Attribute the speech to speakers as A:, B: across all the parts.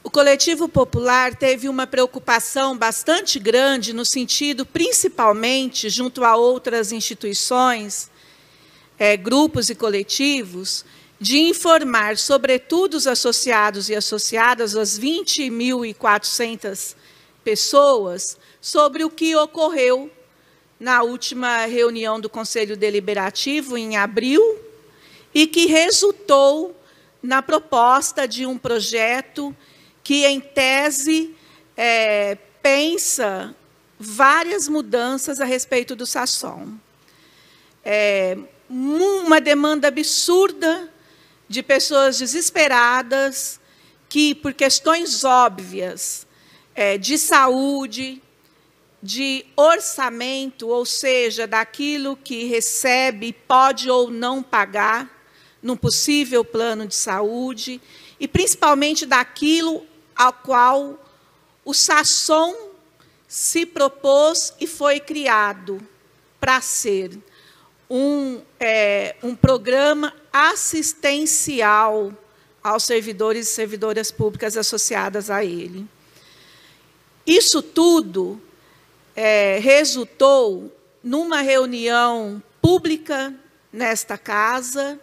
A: o Coletivo Popular teve uma preocupação bastante grande no sentido, principalmente, junto a outras instituições, grupos e coletivos, de informar, sobretudo os associados e associadas, as 20.400 pessoas, sobre o que ocorreu na última reunião do Conselho Deliberativo, em abril, e que resultou na proposta de um projeto que, em tese, pensa várias mudanças a respeito do SASSOM. Uma demanda absurda de pessoas desesperadas que, por questões óbvias de saúde, de orçamento, ou seja, daquilo que recebe, pode ou não pagar num possível plano de saúde, e principalmente daquilo ao qual o SASSOM se propôs e foi criado para ser um programa assistencial aos servidores e servidoras públicas associadas a ele. Isso tudo resultou numa reunião pública nesta casa,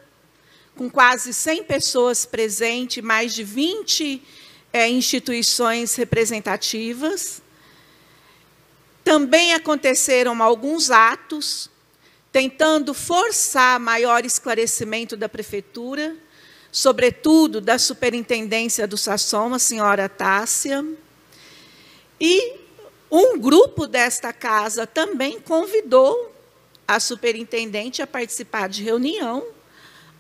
A: com quase 100 pessoas presentes, mais de 20 instituições representativas. Também aconteceram alguns atos tentando forçar maior esclarecimento da prefeitura, sobretudo da superintendência do SASSOM, a senhora Tássia. E um grupo desta casa também convidou a superintendente a participar de reunião,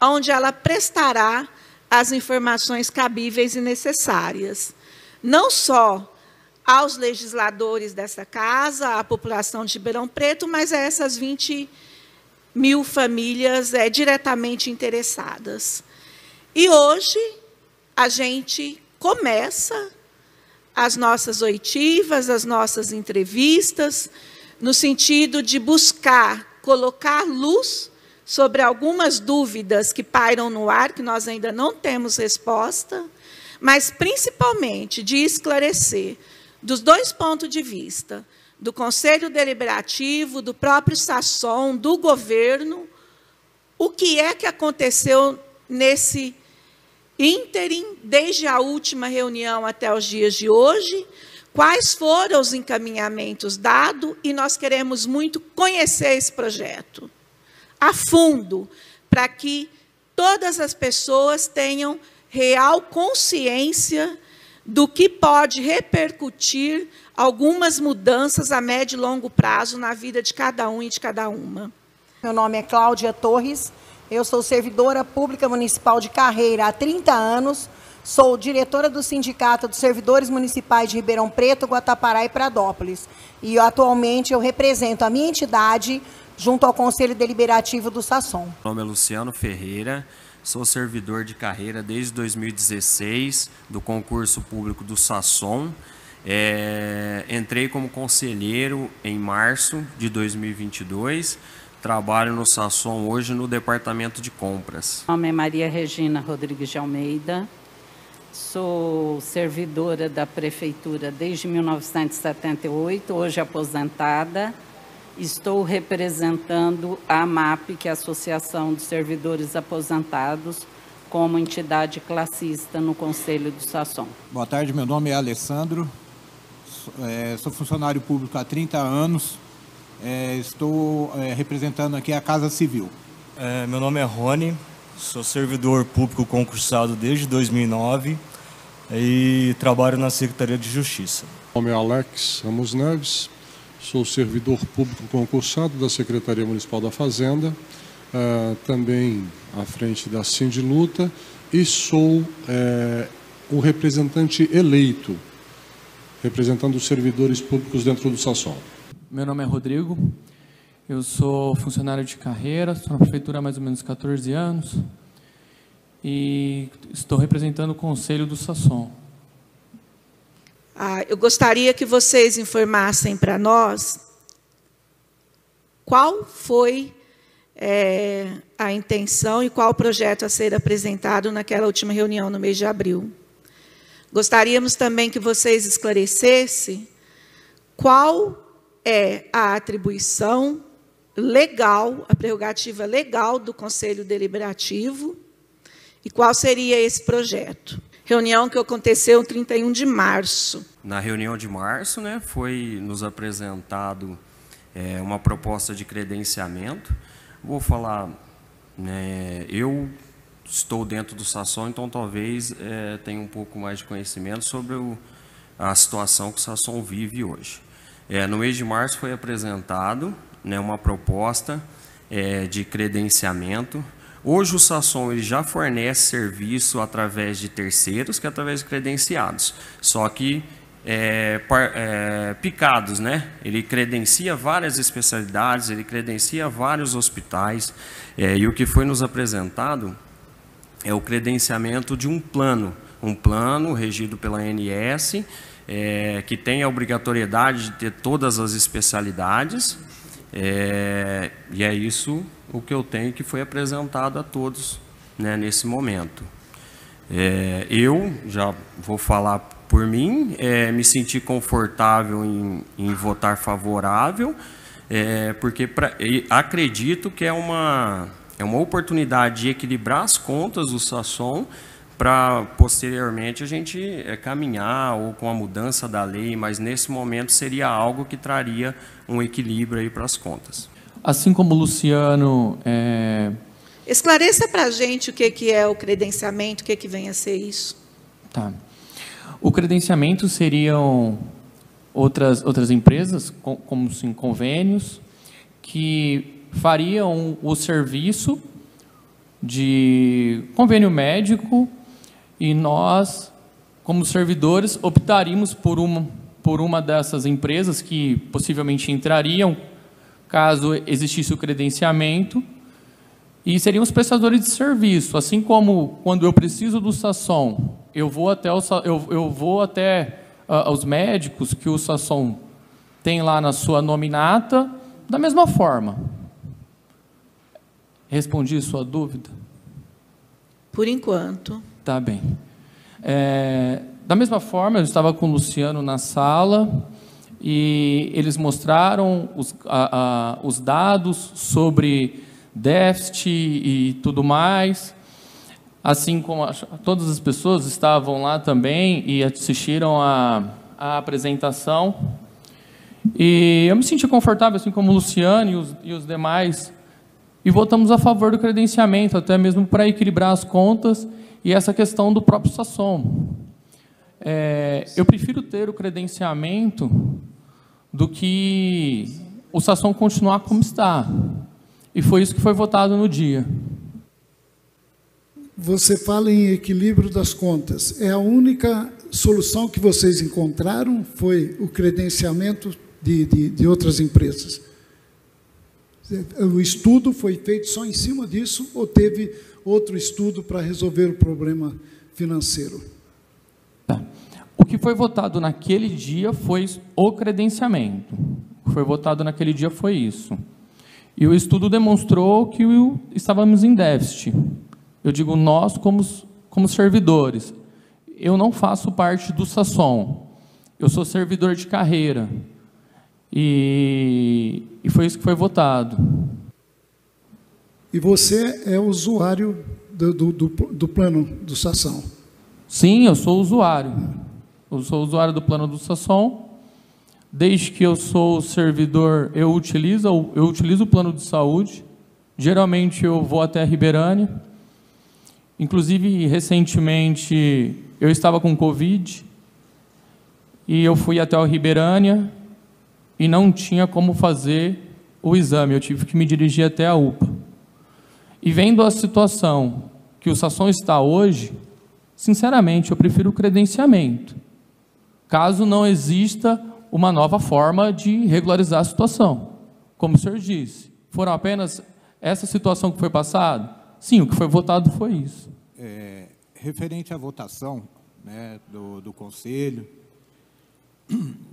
A: onde ela prestará as informações cabíveis e necessárias, não só aos legisladores desta casa, à população de Ribeirão Preto, mas a essas 20.000 famílias diretamente interessadas. E hoje a gente começa as nossas oitivas, as nossas entrevistas, no sentido de buscar colocar luz sobre algumas dúvidas que pairam no ar, que nós ainda não temos resposta, mas, principalmente, de esclarecer, dos dois pontos de vista, do Conselho Deliberativo, do próprio SASSOM, do governo, o que é que aconteceu nesse ínterim, desde a última reunião até os dias de hoje, quais foram os encaminhamentos dados, e nós queremos muito conhecer esse projeto a fundo, para que todas as pessoas tenham real consciência do que pode repercutir algumas mudanças a médio e longo prazo na vida de cada um e de cada uma.
B: Meu nome é Cláudia Torres, eu sou servidora pública municipal de carreira há 30 anos, sou diretora do Sindicato dos Servidores Municipais de Ribeirão Preto, Guatapará e Pradópolis. E atualmente eu represento a minha entidade junto ao Conselho Deliberativo do SASSOM.
C: Meu nome é Luciano Ferreira, sou servidor de carreira desde 2016 do concurso público do SASSOM. Entrei como conselheiro em março de 2022. Trabalho no SASSOM hoje no departamento de compras.
D: Meu nome é Maria Regina Rodrigues de Almeida. Sou servidora da prefeitura desde 1978, hoje aposentada. Estou representando a AMAP, que é a Associação dos Servidores Aposentados, como entidade classista no Conselho do SASSOM.
E: Boa tarde, meu nome é Alessandro, sou funcionário público há 30 anos, estou representando aqui a Casa Civil.
F: Meu nome é Rony, sou servidor público concursado desde 2009 e trabalho na Secretaria de Justiça.
G: Meu nome é Alex Ramos Neves, sou servidor público concursado da Secretaria Municipal da Fazenda, também à frente da Sindiluta, e sou o representante eleito, representando os servidores públicos dentro do SASSOM.
H: Meu nome é Rodrigo, eu sou funcionário de carreira, estou na prefeitura há mais ou menos 14 anos e estou representando o Conselho do SASSOM.
A: Eu gostaria que vocês informassem para nós qual foi a intenção e qual o projeto a ser apresentado naquela última reunião no mês de abril. Gostaríamos também que vocês esclarecessem qual é a atribuição legal, a prerrogativa legal do Conselho Deliberativo e qual seria esse projeto. Reunião que aconteceu no 31 de março.
C: Na reunião de março, né, foi nos apresentado uma proposta de credenciamento. Vou falar, né, eu estou dentro do Sasson, então talvez tenha um pouco mais de conhecimento sobre a situação que o Sasson vive hoje. No mês de março foi apresentado, né, uma proposta de credenciamento. Hoje o Sasson ele já fornece serviço através de terceiros, que é através de credenciados, só que picados, né? Ele credencia várias especialidades, ele credencia vários hospitais, e o que foi nos apresentado é o credenciamento de um plano regido pela ANS, que tem a obrigatoriedade de ter todas as especialidades, e é isso o que eu tenho, que foi apresentado a todos, né, nesse momento. Eu já vou falar por mim, me senti confortável em votar favorável, porque acredito que é uma oportunidade de equilibrar as contas do Sasson para, posteriormente, a gente caminhar ou com a mudança da lei, mas nesse momento seria algo que traria um equilíbrio aí para as contas.
H: Assim como o Luciano...
A: Esclareça para a gente o que é o credenciamento, o que vem a ser isso.
H: Tá. O credenciamento seriam outras empresas, como sim, convênios, que fariam o serviço de convênio médico e nós, como servidores, optaríamos por uma dessas empresas que possivelmente entrariam caso existisse o credenciamento, e seriam os prestadores de serviço, assim como quando eu preciso do Sasson, eu vou até os médicos que o Sasson tem lá na sua nominata, da mesma forma. Respondi sua dúvida?
A: Por enquanto.
H: Tá bem. Da mesma forma, eu estava com o Luciano na sala e eles mostraram os dados sobre déficit e tudo mais, assim como todas as pessoas estavam lá também e assistiram a apresentação. E eu me senti confortável, assim como o Luciano e os demais, e votamos a favor do credenciamento, até mesmo para equilibrar as contas e essa questão do próprio Sasson. Eu prefiro ter o credenciamento do que o Sasson continuar como está. E foi isso que foi votado no dia.
I: Você fala em equilíbrio das contas. É a única solução que vocês encontraram? Foi o credenciamento de outras empresas? O estudo foi feito só em cima disso ou teve outro estudo para resolver o problema financeiro?
H: Tá. O que foi votado naquele dia foi o credenciamento. O que foi votado naquele dia foi isso. E o estudo demonstrou que estávamos em déficit. Eu digo nós como servidores. Eu não faço parte do Sasson. Eu sou servidor de carreira. E foi isso que foi votado.
I: E você é usuário do plano do Sasson?
H: Sim, eu sou usuário. Eu sou usuário do plano do Sasson. Desde que eu sou servidor, eu utilizo o plano de saúde. Geralmente eu vou até a Ribeirânia. Inclusive, recentemente, eu estava com Covid e eu fui até a Ribeirânia e não tinha como fazer o exame. Eu tive que me dirigir até a UPA. E vendo a situação que o Sasson está hoje, sinceramente, eu prefiro o credenciamento. Caso não exista uma nova forma de regularizar a situação. Como o senhor disse, foram apenas essa situação que foi passada? Sim, o que foi votado foi isso.
E: Referente à votação, né, do Conselho,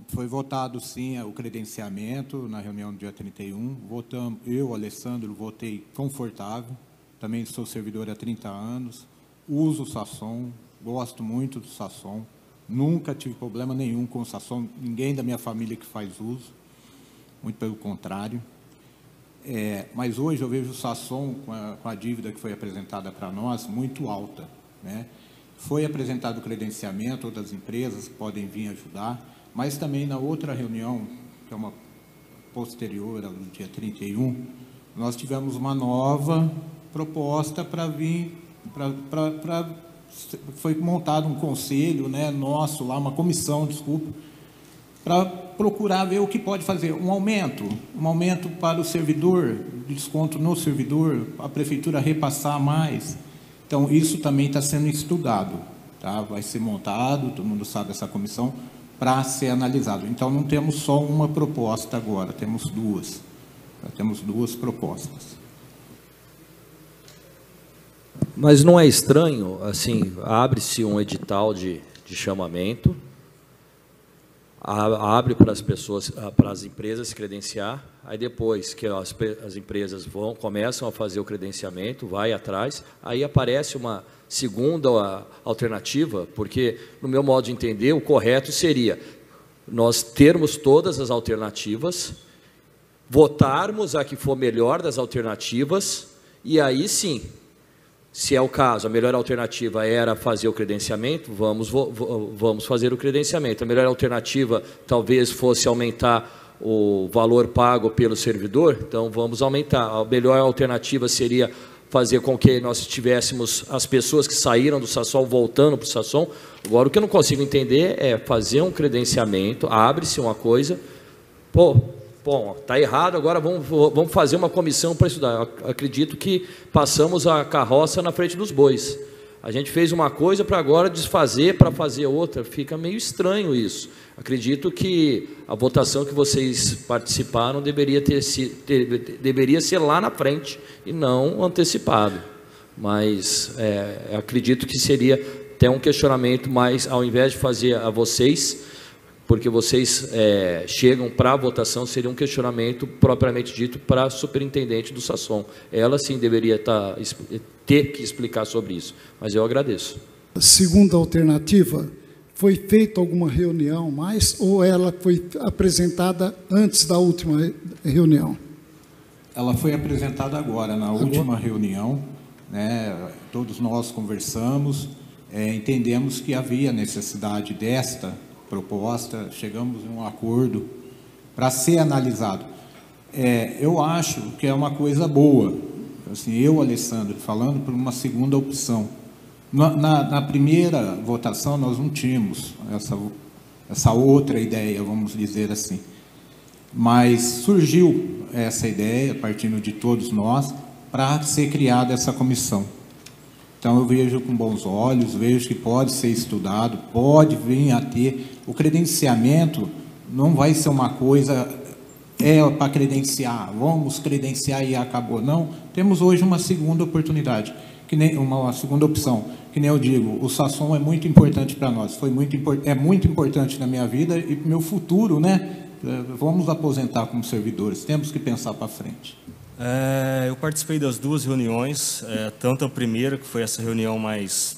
E: foi votado, sim, o credenciamento na reunião do dia 31. Votamos, eu, Alessandro, votei confortável. Também sou servidor há 30 anos. Uso o Sasson, gosto muito do Sasson. Nunca tive problema nenhum com o Sasson, ninguém da minha família que faz uso, muito pelo contrário. Mas hoje eu vejo o Sasson, com a dívida que foi apresentada para nós, muito alta, né? Foi apresentado o credenciamento, outras empresas podem vir ajudar, mas também na outra reunião, que é uma posterior ao dia 31, nós tivemos uma nova proposta para vir, foi montado um conselho, né, nosso lá, uma comissão, desculpa, para procurar ver o que pode fazer. Um aumento para o servidor, desconto no servidor, a prefeitura repassar mais. Então, isso também está sendo estudado, tá? Vai ser montado, todo mundo sabe, essa comissão, para ser analisado. Então, não temos só uma proposta agora, temos duas. Temos duas propostas.
J: Mas não é estranho, assim, abre-se um edital de chamamento, abre para as pessoas, para as empresas se credenciar, aí depois que as empresas começam a fazer o credenciamento, vai atrás, aí aparece uma segunda alternativa, porque, no meu modo de entender, o correto seria nós termos todas as alternativas, votarmos a que for melhor das alternativas, e aí sim, se é o caso, a melhor alternativa era fazer o credenciamento, vamos fazer o credenciamento. A melhor alternativa talvez fosse aumentar o valor pago pelo servidor, então vamos aumentar. A melhor alternativa seria fazer com que nós tivéssemos as pessoas que saíram do Sasson voltando para o Sasson. Agora, o que eu não consigo entender é fazer um credenciamento, abre-se uma coisa, bom, está errado, agora vamos fazer uma comissão para estudar. Eu acredito que passamos a carroça na frente dos bois. A gente fez uma coisa para agora desfazer, para fazer outra. Fica meio estranho isso. Acredito que a votação que vocês participaram deveria ser lá na frente e não antecipado. Mas acredito que seria até um questionamento mais, ao invés de fazer a vocês, porque vocês chegam para a votação, seria um questionamento propriamente dito para a superintendente do Sasson. Ela sim deveria ter que explicar sobre isso, mas eu agradeço.
I: Segunda alternativa, foi feita alguma reunião mais ou ela foi apresentada antes da última reunião?
E: Ela foi apresentada agora, na última reunião, né? Todos nós conversamos, entendemos que havia necessidade desta proposta, chegamos a um acordo para ser analisado. Eu acho que é uma coisa boa, assim, eu, Alessandro, falando por uma segunda opção. Na primeira votação, nós não tínhamos essa outra ideia, vamos dizer assim. Mas surgiu essa ideia, partindo de todos nós, para ser criada essa comissão. Então, eu vejo com bons olhos, vejo que pode ser estudado, pode vir a ter. O credenciamento não vai ser uma coisa, para credenciar, vamos credenciar e acabou. Não, temos hoje uma segunda oportunidade, uma segunda opção. Que nem eu digo, o Sasson é muito importante para nós, é muito importante na minha vida e para o meu futuro, né? Vamos aposentar como servidores, temos que pensar para frente.
F: Eu participei das duas reuniões, tanto a primeira, que foi essa reunião mais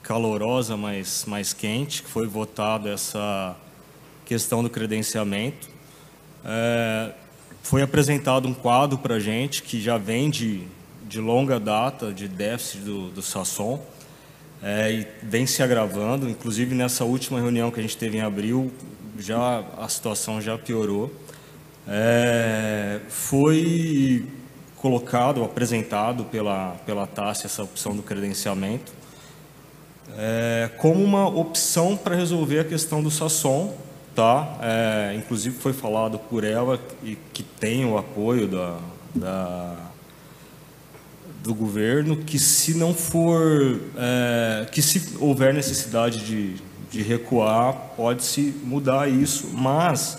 F: calorosa, mais quente, que foi votada essa questão do credenciamento. Foi apresentado um quadro para a gente, que já vem de longa data, de déficit do Sasson, e vem se agravando. Inclusive, nessa última reunião que a gente teve em abril, a situação já piorou. Foi apresentado pela TASSE essa opção do credenciamento como uma opção para resolver a questão do Sasson, tá? Inclusive foi falado por ela e que tem o apoio do governo, que se não for, que se houver necessidade de recuar, pode-se mudar isso, mas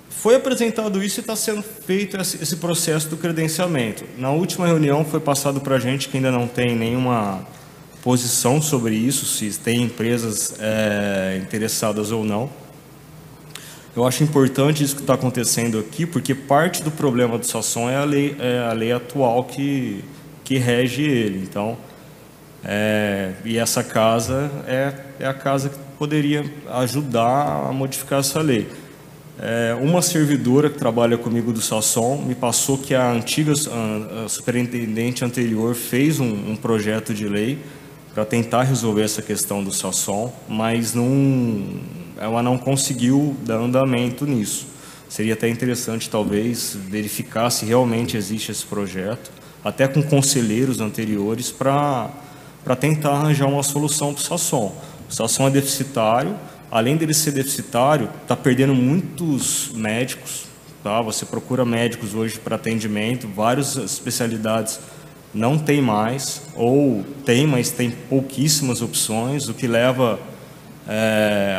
F: foi apresentado isso e está sendo feito esse processo do credenciamento. Na última reunião foi passado para a gente que ainda não tem nenhuma posição sobre isso, se tem empresas interessadas ou não. Eu acho importante isso que está acontecendo aqui, porque parte do problema do Sasson é a lei atual que rege ele. Então, E essa casa é a casa que poderia ajudar a modificar essa lei. Uma servidora que trabalha comigo do SASSOM me passou que a antiga a superintendente anterior fez um projeto de lei para tentar resolver essa questão do SASSOM, mas ela não conseguiu dar andamento nisso. Seria até interessante, talvez, verificar se realmente existe esse projeto, até com conselheiros anteriores, para tentar arranjar uma solução para o SASSOM. O SASSOM é deficitário, além dele ser deficitário, está perdendo muitos médicos. Tá? Você procura médicos hoje para atendimento, várias especialidades não tem mais, ou tem, mas tem pouquíssimas opções, o que leva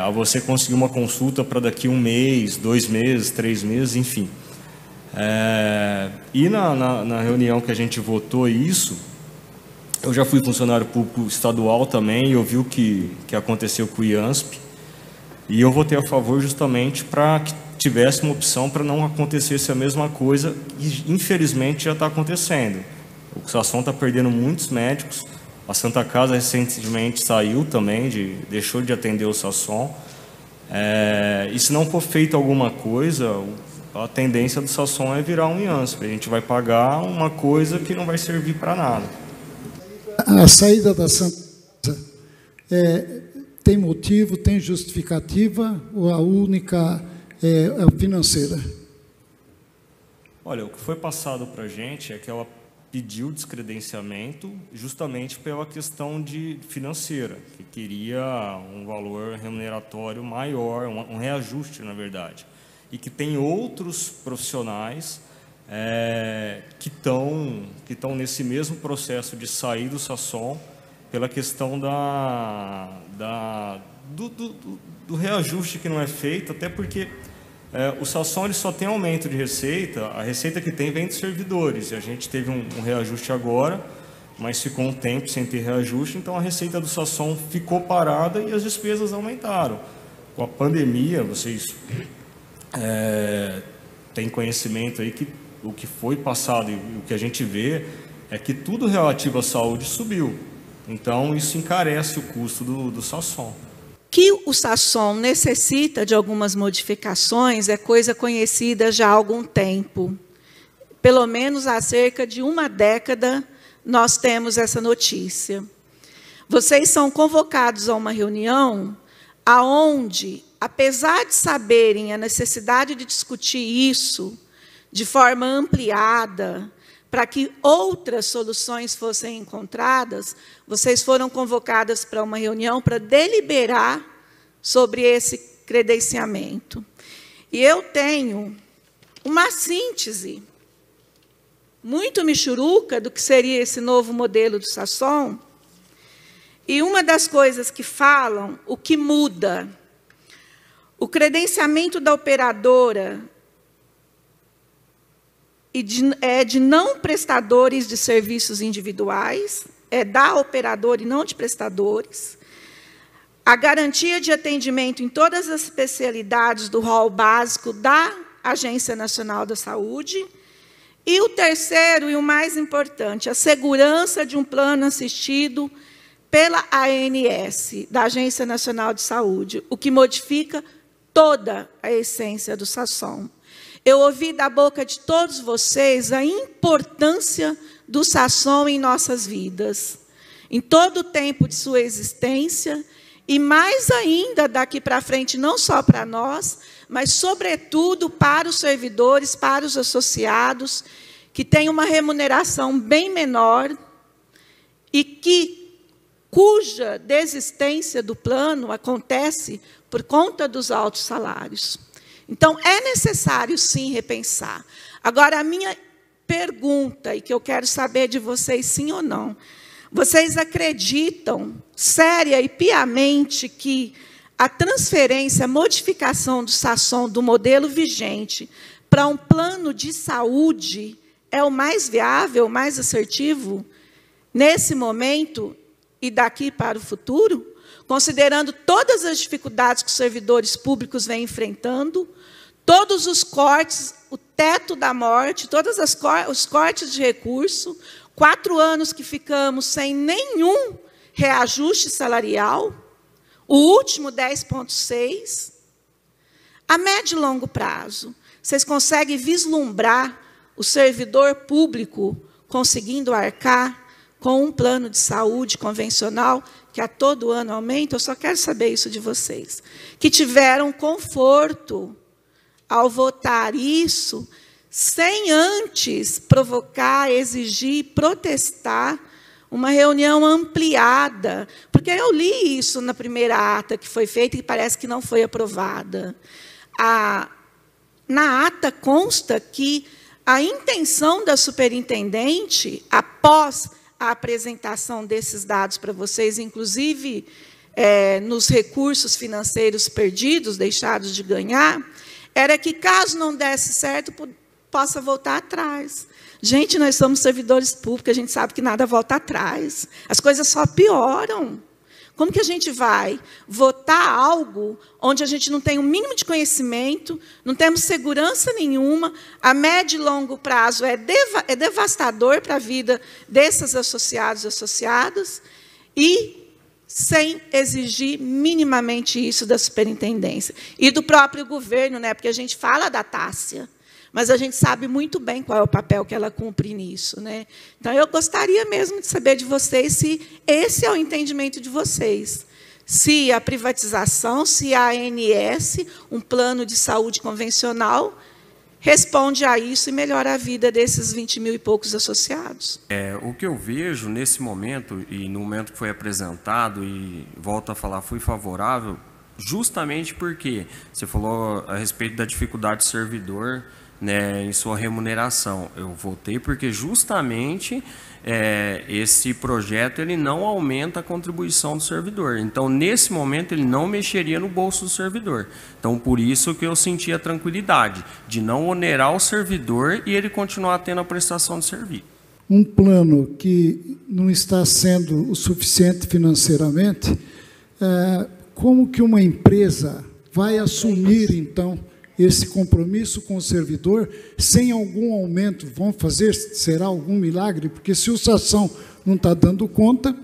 F: a você conseguir uma consulta para daqui 1 mês, 2 meses, 3 meses, enfim. E na reunião que a gente votou isso, eu já fui funcionário público estadual também, e eu vi o que aconteceu com o IANSP, e eu votei a favor justamente para que tivesse uma opção para não acontecesse a mesma coisa, e infelizmente já está acontecendo. O SASSOM está perdendo muitos médicos. A Santa Casa recentemente saiu também, deixou de atender o SASSOM. E se não for feita alguma coisa, a tendência do SASSOM é virar um IANSP. A gente vai pagar uma coisa que não vai servir para nada.
I: A saída da Santa Casa tem motivo, tem justificativa, ou a única é financeira?
F: Olha, o que foi passado para a gente é que ela pediu descredenciamento justamente pela questão financeira, que queria um valor remuneratório maior, um reajuste, na verdade. E que tem outros profissionais que estão nesse mesmo processo de sair do SASSOM pela questão do reajuste que não é feito, até porque o SASSOM ele só tem aumento de receita, a receita que tem vem dos servidores, e a gente teve um reajuste agora, mas ficou um tempo sem ter reajuste, então a receita do SASSOM ficou parada e as despesas aumentaram. Com a pandemia, vocês têm conhecimento aí que o que foi passado e o que a gente vê é que tudo relativo à saúde subiu, então isso encarece o custo do SASSOM.
A: Que o SASSOM necessita de algumas modificações é coisa conhecida já há algum tempo. Pelo menos há cerca de 1 década nós temos essa notícia. Vocês são convocados a uma reunião aonde, apesar de saberem a necessidade de discutir isso de forma ampliada, para que outras soluções fossem encontradas, vocês foram convocadas para uma reunião para deliberar sobre esse credenciamento. E eu tenho uma síntese muito michuruca do que seria esse novo modelo do SASSOM, e uma das coisas que falam, o que muda, o credenciamento da operadora de não prestadores de serviços individuais, da operadora e não de prestadores, a garantia de atendimento em todas as especialidades do rol básico da Agência Nacional da Saúde, e o terceiro e o mais importante, a segurança de um plano assistido pela ANS, da Agência Nacional de Saúde, o que modifica toda a essência do SASSOM. Eu ouvi da boca de todos vocês a importância do SASSOM em nossas vidas, em todo o tempo de sua existência, e mais ainda daqui para frente, não só para nós, mas, sobretudo, para os servidores, para os associados, que têm uma remuneração bem menor e cuja desistência do plano acontece por conta dos altos salários. Então, é necessário, sim, repensar. Agora, a minha pergunta, e que eu quero saber de vocês, sim ou não, vocês acreditam, séria e piamente, que a transferência, a modificação do SASSOM, do modelo vigente, para um plano de saúde, é o mais viável, o mais assertivo, nesse momento e daqui para o futuro? Considerando todas as dificuldades que os servidores públicos vêm enfrentando, todos os cortes, o teto da morte, todos os cortes de recurso, 4 anos que ficamos sem nenhum reajuste salarial, o último 10,6%. A médio e longo prazo, vocês conseguem vislumbrar o servidor público conseguindo arcar com um plano de saúde convencional, que a todo ano aumenta? Eu só quero saber isso de vocês. Que tiveram conforto ao votar isso, sem antes provocar, exigir, protestar uma reunião ampliada. Porque eu li isso na primeira ata que foi feita e parece que não foi aprovada. Na ata consta que a intenção da superintendente, após a apresentação desses dados para vocês, inclusive nos recursos financeiros perdidos, deixados de ganhar, era que, caso não desse certo, possa voltar atrás. Gente, nós somos servidores públicos, a gente sabe que nada volta atrás. As coisas só pioram. Como que a gente vai votar algo onde a gente não tem o mínimo de conhecimento, não temos segurança nenhuma, a médio e longo prazo é devastador para a vida desses associados e associadas, e sem exigir minimamente isso da superintendência. E do próprio governo, né? Porque a gente fala da Tássia, mas a gente sabe muito bem qual é o papel que ela cumpre nisso, né? Então, eu gostaria mesmo de saber de vocês se esse é o entendimento de vocês. Se a privatização, se a ANS, um plano de saúde convencional, responde a isso e melhora a vida desses 20 mil e poucos associados.
C: O que eu vejo nesse momento, e no momento que foi apresentado, e volto a falar, fui favorável, justamente porque você falou a respeito da dificuldade do servidor, né, em sua remuneração. Eu votei porque justamente esse projeto ele não aumenta a contribuição do servidor. Então, nesse momento, ele não mexeria no bolso do servidor. Então, por isso que eu senti a tranquilidade de não onerar o servidor e ele continuar tendo a prestação de serviço.
I: Um plano que não está sendo o suficiente financeiramente, como que uma empresa vai assumir, então, esse compromisso com o servidor, sem algum aumento? Vão fazer, será algum milagre? Porque se o Sação não está dando conta,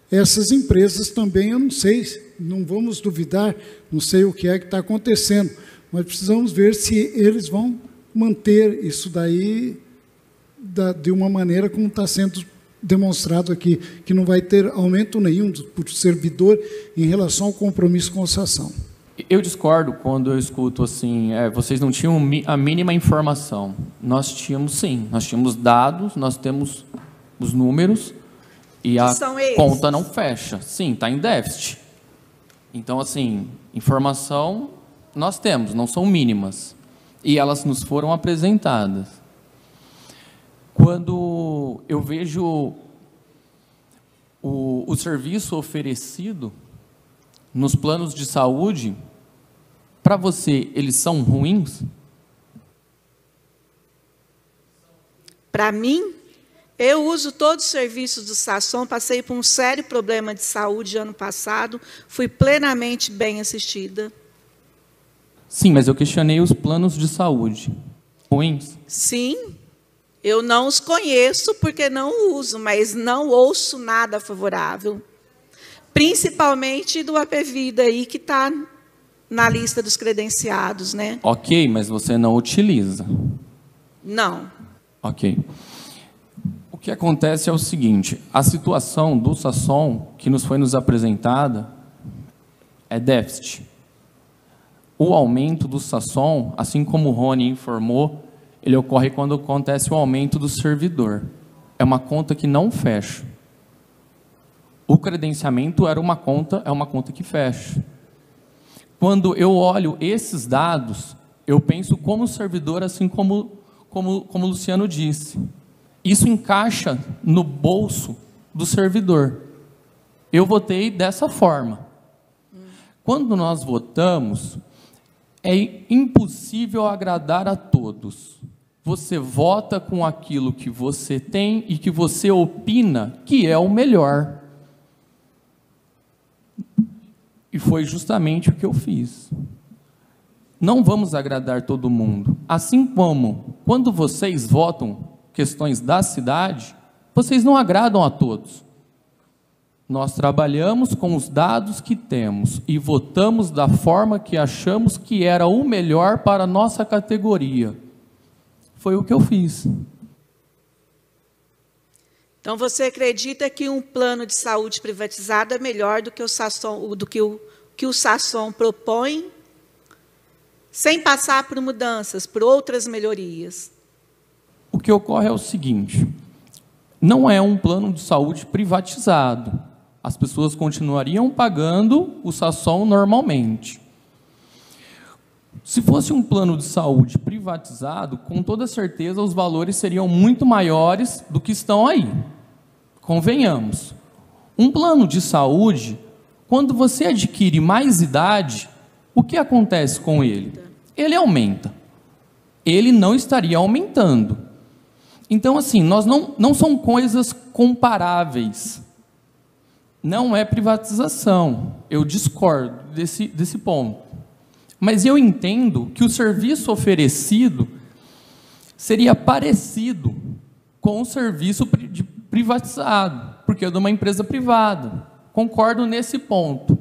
I: essas empresas também, eu não sei, não vamos duvidar, não sei o que é que está acontecendo, mas precisamos ver se eles vão manter isso daí de uma maneira como está sendo demonstrado aqui, que não vai ter aumento nenhum por servidor em relação ao compromisso com a Sação.
H: Eu discordo quando eu escuto assim, vocês não tinham a mínima informação. Nós tínhamos, sim. Nós tínhamos dados, nós temos os números e a conta não fecha. Sim, está em déficit. Então, assim, informação nós temos, não são mínimas. E elas nos foram apresentadas. Quando eu vejo o serviço oferecido nos planos de saúde, para você, eles são ruins?
A: Para mim, eu uso todos os serviços do Sação, passei por um sério problema de saúde ano passado, fui plenamente bem assistida.
H: Sim, mas eu questionei os planos de saúde. Ruins?
A: Sim, eu não os conheço porque não uso, mas não ouço nada favorável. Principalmente do APVida aí, que está na lista dos credenciados, né?
H: Ok, mas você não utiliza.
A: Não.
H: Ok. O que acontece é o seguinte, a situação do Sação, que nos foi apresentada, é déficit. O aumento do Sação, assim como o Rony informou, ele ocorre quando acontece o aumento do servidor. É uma conta que não fecha. O credenciamento é uma conta que fecha. Quando eu olho esses dados, eu penso como servidor, assim como o Luciano disse. Isso encaixa no bolso do servidor. Eu votei dessa forma. Quando nós votamos, é impossível agradar a todos. Você vota com aquilo que você tem e que você opina que é o melhor. E foi justamente o que eu fiz. Não vamos agradar todo mundo. Assim como, quando vocês votam questões da cidade, vocês não agradam a todos. Nós trabalhamos com os dados que temos e votamos da forma que achamos que era o melhor para a nossa categoria. Foi o que eu fiz.
A: Então, você acredita que um plano de saúde privatizado é melhor do que o Sasson propõe, sem passar por mudanças, por outras melhorias?
H: O que ocorre é o seguinte: não é um plano de saúde privatizado. As pessoas continuariam pagando o Sasson normalmente. Se fosse um plano de saúde privatizado, com toda certeza os valores seriam muito maiores do que estão aí. Convenhamos. Um plano de saúde, quando você adquire mais idade, o que acontece com ele? Ele aumenta. Ele não estaria aumentando. Então, assim, não são coisas comparáveis. Não é privatização. Eu discordo desse ponto. Mas eu entendo que o serviço oferecido seria parecido com o serviço privatizado, porque é de uma empresa privada. Concordo nesse ponto.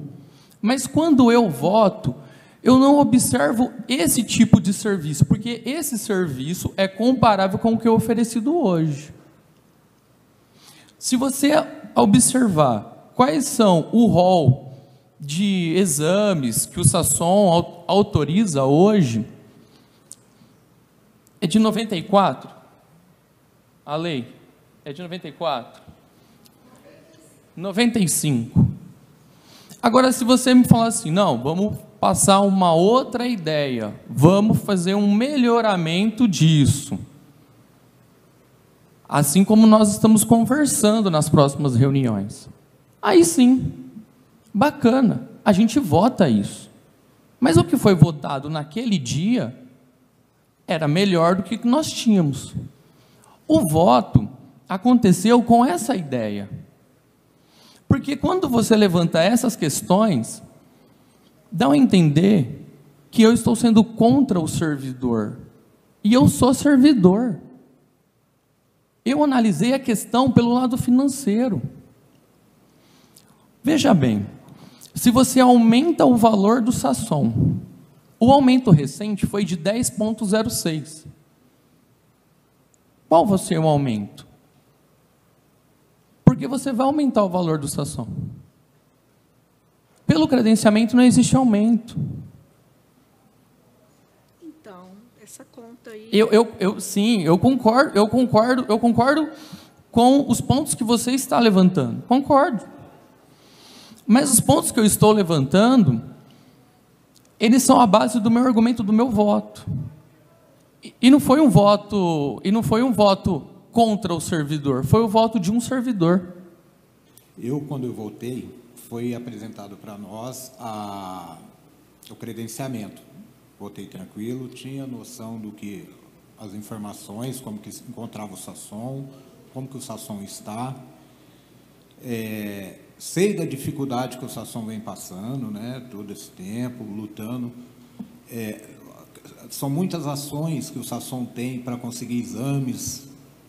H: Mas quando eu voto, eu não observo esse tipo de serviço, porque esse serviço é comparável com o que é oferecido hoje. Se você observar quais são o rol de exames que o Sasson autoriza hoje, é de 94? A lei é de 94? 95. Agora, se você me falar assim, não, vamos passar uma outra ideia, vamos fazer um melhoramento disso, assim como nós estamos conversando nas próximas reuniões, aí sim, bacana, a gente vota isso. Mas o que foi votado naquele dia era melhor do que nós tínhamos. O voto aconteceu com essa ideia. Porque quando você levanta essas questões, dá a entender que eu estou sendo contra o servidor. E eu sou servidor. Eu analisei a questão pelo lado financeiro. Veja bem, se você aumenta o valor do Sasson, o aumento recente foi de 10,06. Qual vai ser o aumento? Porque você vai aumentar o valor do Sasson. Pelo credenciamento não existe aumento.
A: Então, essa conta aí...
H: Sim, eu concordo com os pontos que você está levantando. Concordo. Mas os pontos que eu estou levantando, eles são a base do meu argumento, do meu voto. E não foi um voto contra o servidor, foi o voto de um servidor.
E: Quando eu votei, foi apresentado para nós o credenciamento. Votei tranquilo, tinha noção do que as informações, como que se encontrava o Sasson, como que o Sasson está. Sei da dificuldade que o Sasson vem passando, né, todo esse tempo, lutando. São muitas ações que o Sasson tem para conseguir exames,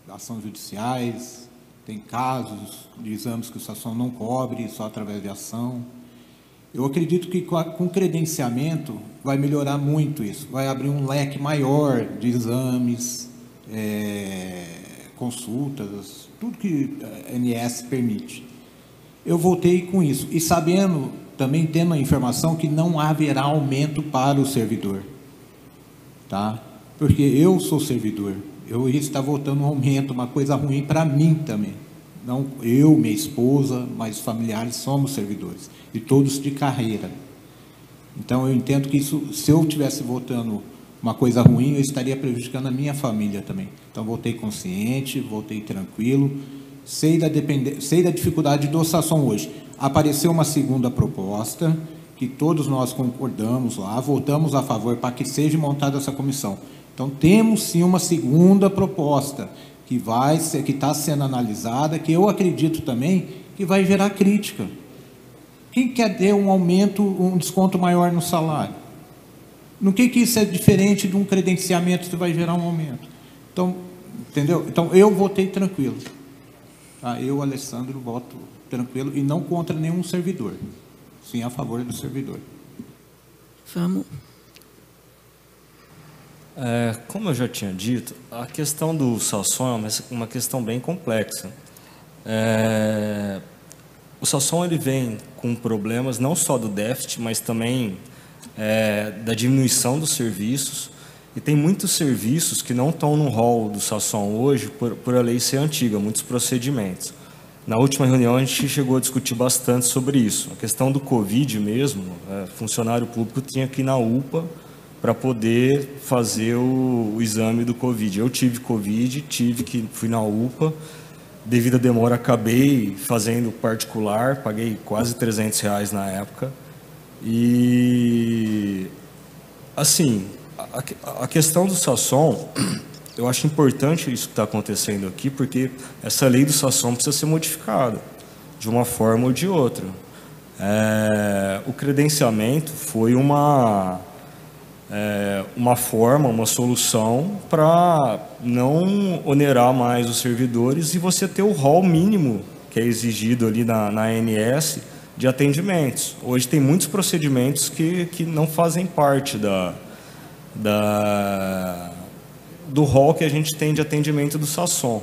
E: ações judiciais, tem casos de exames que o Sasson não cobre, só através de ação. Eu acredito que com o credenciamento vai melhorar muito isso, vai abrir um leque maior de exames, consultas, tudo que a ANS permite. Eu votei com isso, e sabendo, também tendo a informação que não haverá aumento para o servidor, tá? Porque eu sou servidor, eu ia estar votando um aumento, uma coisa ruim para mim também. Não eu, minha esposa, mas os familiares somos servidores, e todos de carreira. Então, eu entendo que isso, se eu estivesse votando uma coisa ruim, eu estaria prejudicando a minha família também. Então, votei consciente, votei tranquilo, sei da dificuldade do Sasson hoje. Apareceu uma segunda proposta, que todos nós concordamos lá, votamos a favor para que seja montada essa comissão. Então, temos sim uma segunda proposta, que está sendo analisada, que eu acredito também que vai gerar crítica. Quem quer ter um aumento, um desconto maior no salário? No que isso é diferente de um credenciamento que vai gerar um aumento? Então, entendeu? Então, eu votei tranquilo. Tá? Eu, Alessandro, voto tranquilo, e não contra nenhum servidor, sim a favor do servidor.
A: Vamos.
F: Como eu já tinha dito, a questão do Sasson é uma questão bem complexa. O Sasson ele vem com problemas não só do déficit, mas também da diminuição dos serviços. E tem muitos serviços que não estão no rol do Sasson hoje por a lei ser antiga, muitos procedimentos. Na última reunião a gente chegou a discutir bastante sobre isso. A questão do Covid mesmo, funcionário público tinha que ir na UPA para poder fazer o exame do Covid. Eu tive Covid, fui na UPA, devido à demora acabei fazendo particular, paguei quase R$300 na época. E, assim, a questão do Sasson, eu acho importante isso que está acontecendo aqui, porque essa lei do Sasson precisa ser modificada, de uma forma ou de outra. O credenciamento foi uma forma, uma solução para não onerar mais os servidores e você ter o rol mínimo que é exigido ali na ANS de atendimentos. Hoje tem muitos procedimentos que não fazem parte do rol que a gente tem de atendimento do Sasson.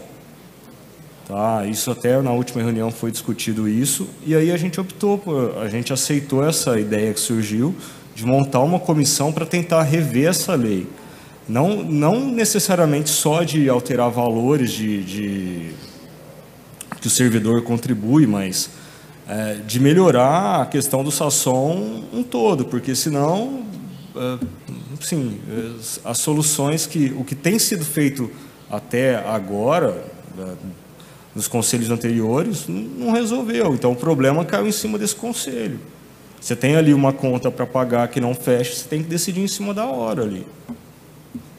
F: Tá? Isso até na última reunião foi discutido isso, e aí a gente aceitou essa ideia que surgiu de montar uma comissão para tentar rever essa lei. Não necessariamente só de alterar valores que o servidor contribui, mas de melhorar a questão do Sasson um todo, porque senão, sim, as soluções o que tem sido feito até agora, nos conselhos anteriores, não resolveu. Então o problema caiu em cima desse conselho. Você tem ali uma conta para pagar que não fecha, você tem que decidir em cima da hora ali.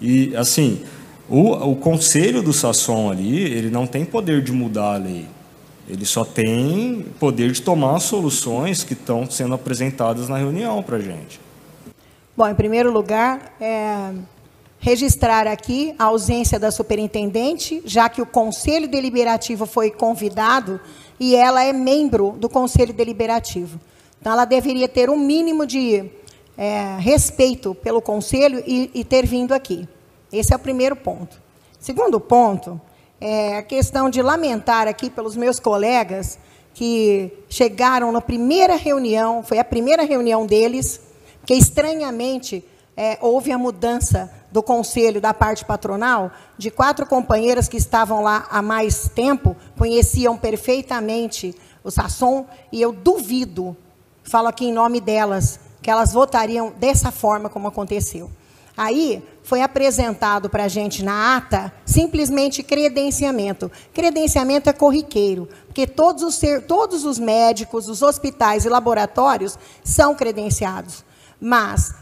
F: E, assim, o conselho do Sasson ali, ele não tem poder de mudar a lei. Ele só tem poder de tomar as soluções que estão sendo apresentadas na reunião para a gente.
B: Bom, em primeiro lugar, registrar aqui a ausência da superintendente, já que o Conselho Deliberativo foi convidado e ela é membro do Conselho Deliberativo. Então, ela deveria ter um mínimo de respeito pelo Conselho e ter vindo aqui. Esse é o primeiro ponto. Segundo ponto, a questão de lamentar aqui pelos meus colegas que chegaram na primeira reunião, foi a primeira reunião deles, que estranhamente houve a mudança do conselho da parte patronal, de 4 companheiras que estavam lá há mais tempo, conheciam perfeitamente o Sasson, e eu duvido, falo aqui em nome delas, que elas votariam dessa forma como aconteceu. Aí foi apresentado para a gente na ata simplesmente credenciamento. Credenciamento é corriqueiro, porque todos os médicos, os hospitais e laboratórios são credenciados. Mas,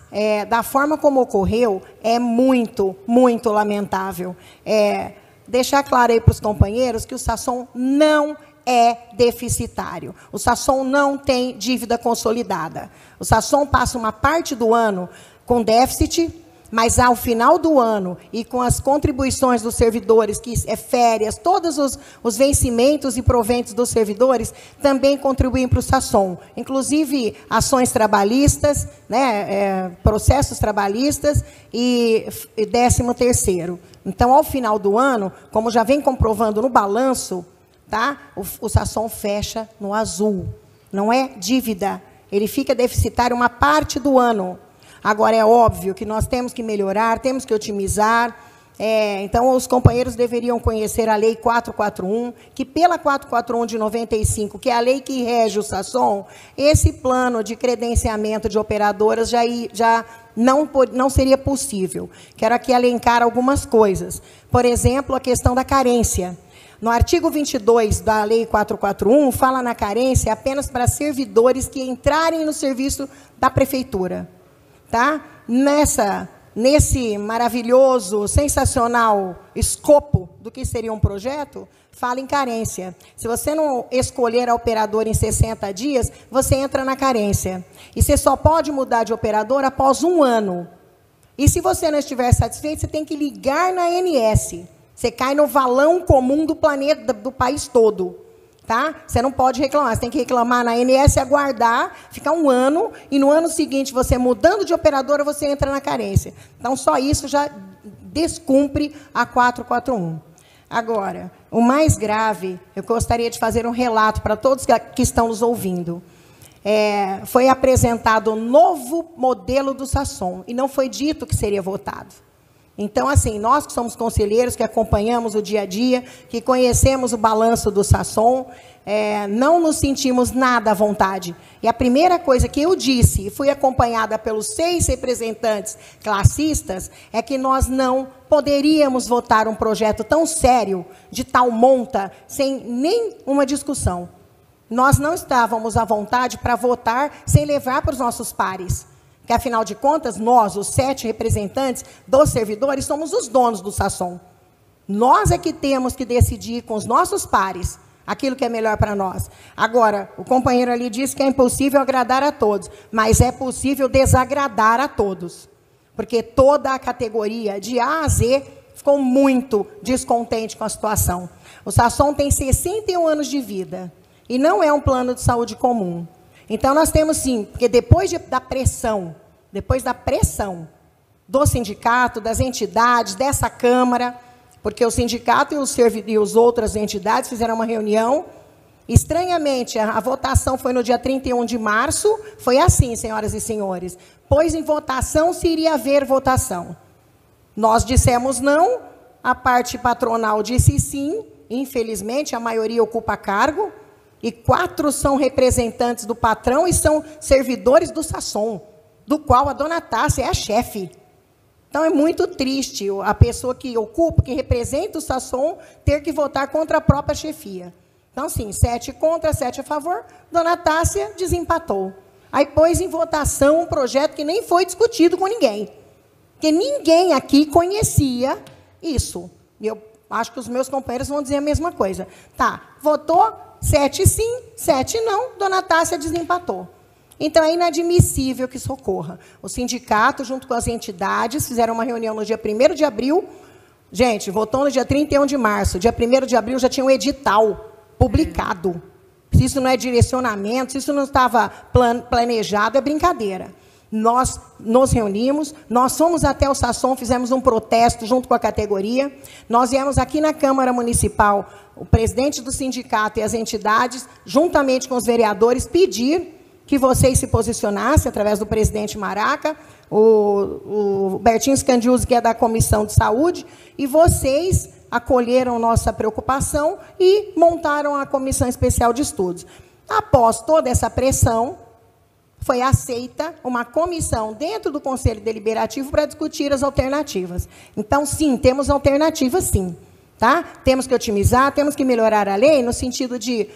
B: da forma como ocorreu, é muito, muito lamentável. Deixar claro aí para os companheiros que o Sasson não é deficitário. O Sasson não tem dívida consolidada. O Sasson passa uma parte do ano com déficit, mas ao final do ano, e com as contribuições dos servidores, que férias, todos os vencimentos e proventos dos servidores, também contribuem para o Sasson. Inclusive, ações trabalhistas, processos trabalhistas e 13º. Então, ao final do ano, como já vem comprovando no balanço, tá? O Sasson fecha no azul. Não é dívida. Ele fica deficitário uma parte do ano. Agora, é óbvio que nós temos que melhorar, temos que otimizar. Então, os companheiros deveriam conhecer a Lei 441, que pela 441 de 95, que é a lei que rege o Sasson, esse plano de credenciamento de operadoras já não seria possível. Quero aqui elencar algumas coisas. Por exemplo, a questão da carência. No artigo 22 da Lei 441, fala na carência apenas para servidores que entrarem no serviço da prefeitura. Tá? Nesse maravilhoso, sensacional escopo do que seria um projeto, fala em carência. Se você não escolher a operadora em 60 dias, você entra na carência. E você só pode mudar de operador após 1 ano. E se você não estiver satisfeito, você tem que ligar na ANS. Você cai no valão comum do planeta, do país todo. Tá? Você não pode reclamar, você tem que reclamar na ANS, aguardar, ficar um ano, e no ano seguinte, você mudando de operadora, você entra na carência. Então, só isso já descumpre a 441. Agora, o mais grave, eu gostaria de fazer um relato para todos que estão nos ouvindo. Foi apresentado um novo modelo do Sasson, e não foi dito que seria votado. Então, assim, nós que somos conselheiros, que acompanhamos o dia a dia, que conhecemos o balanço do Sasson, não nos sentimos nada à vontade. E a primeira coisa que eu disse, e fui acompanhada pelos 6 representantes classistas, é que nós não poderíamos votar um projeto tão sério, de tal monta, sem nenhuma discussão. Nós não estávamos à vontade para votar sem levar para os nossos pares. Que, afinal de contas, nós, os 7 representantes dos servidores, somos os donos do Sasson. Nós é que temos que decidir com os nossos pares aquilo que é melhor para nós. Agora, o companheiro ali disse que é impossível agradar a todos, mas é possível desagradar a todos. Porque toda a categoria, de A a Z, ficou muito descontente com a situação. O Sasson tem 61 anos de vida e não é um plano de saúde comum. Então, nós temos sim, porque depois da pressão do sindicato, das entidades, dessa Câmara, porque o sindicato e as outras entidades fizeram uma reunião, estranhamente, a votação foi no dia 31 de março, foi assim, senhoras e senhores, pois em votação se iria haver votação. Nós dissemos não, a parte patronal disse sim, infelizmente, a maioria ocupa cargo, e 4 são representantes do patrão e são servidores do Sasson, do qual a dona Tássia é a chefe. Então, é muito triste a pessoa que ocupa, que representa o Sasson, ter que votar contra a própria chefia. Então, sim, 7 contra, 7 a favor, dona Tássia desempatou. Aí pôs em votação um projeto que nem foi discutido com ninguém. Porque ninguém aqui conhecia isso. Eu acho que os meus companheiros vão dizer a mesma coisa. Tá, votou 7 sim, 7 não, dona Tássia desempatou. Então, é inadmissível que isso ocorra. O sindicato, junto com as entidades, fizeram uma reunião no dia 1º de abril. Gente, votou no dia 31 de março. Dia 1º de abril já tinha um edital publicado. Se isso não é direcionamento, se isso não estava planejado, é brincadeira. Nós nos reunimos, nós fomos até o Sasson, fizemos um protesto junto com a categoria. Nós viemos aqui na Câmara Municipal, o presidente do sindicato e as entidades, juntamente com os vereadores, pedir que vocês se posicionassem, através do presidente Maraca, o Bertinho Scandiuzzi, que é da Comissão de Saúde, e vocês acolheram nossa preocupação e montaram a Comissão Especial de Estudos. Após toda essa pressão, foi aceita uma comissão dentro do Conselho Deliberativo para discutir as alternativas. Então, sim, temos alternativas, sim. Tá? Temos que otimizar, temos que melhorar a lei no sentido de,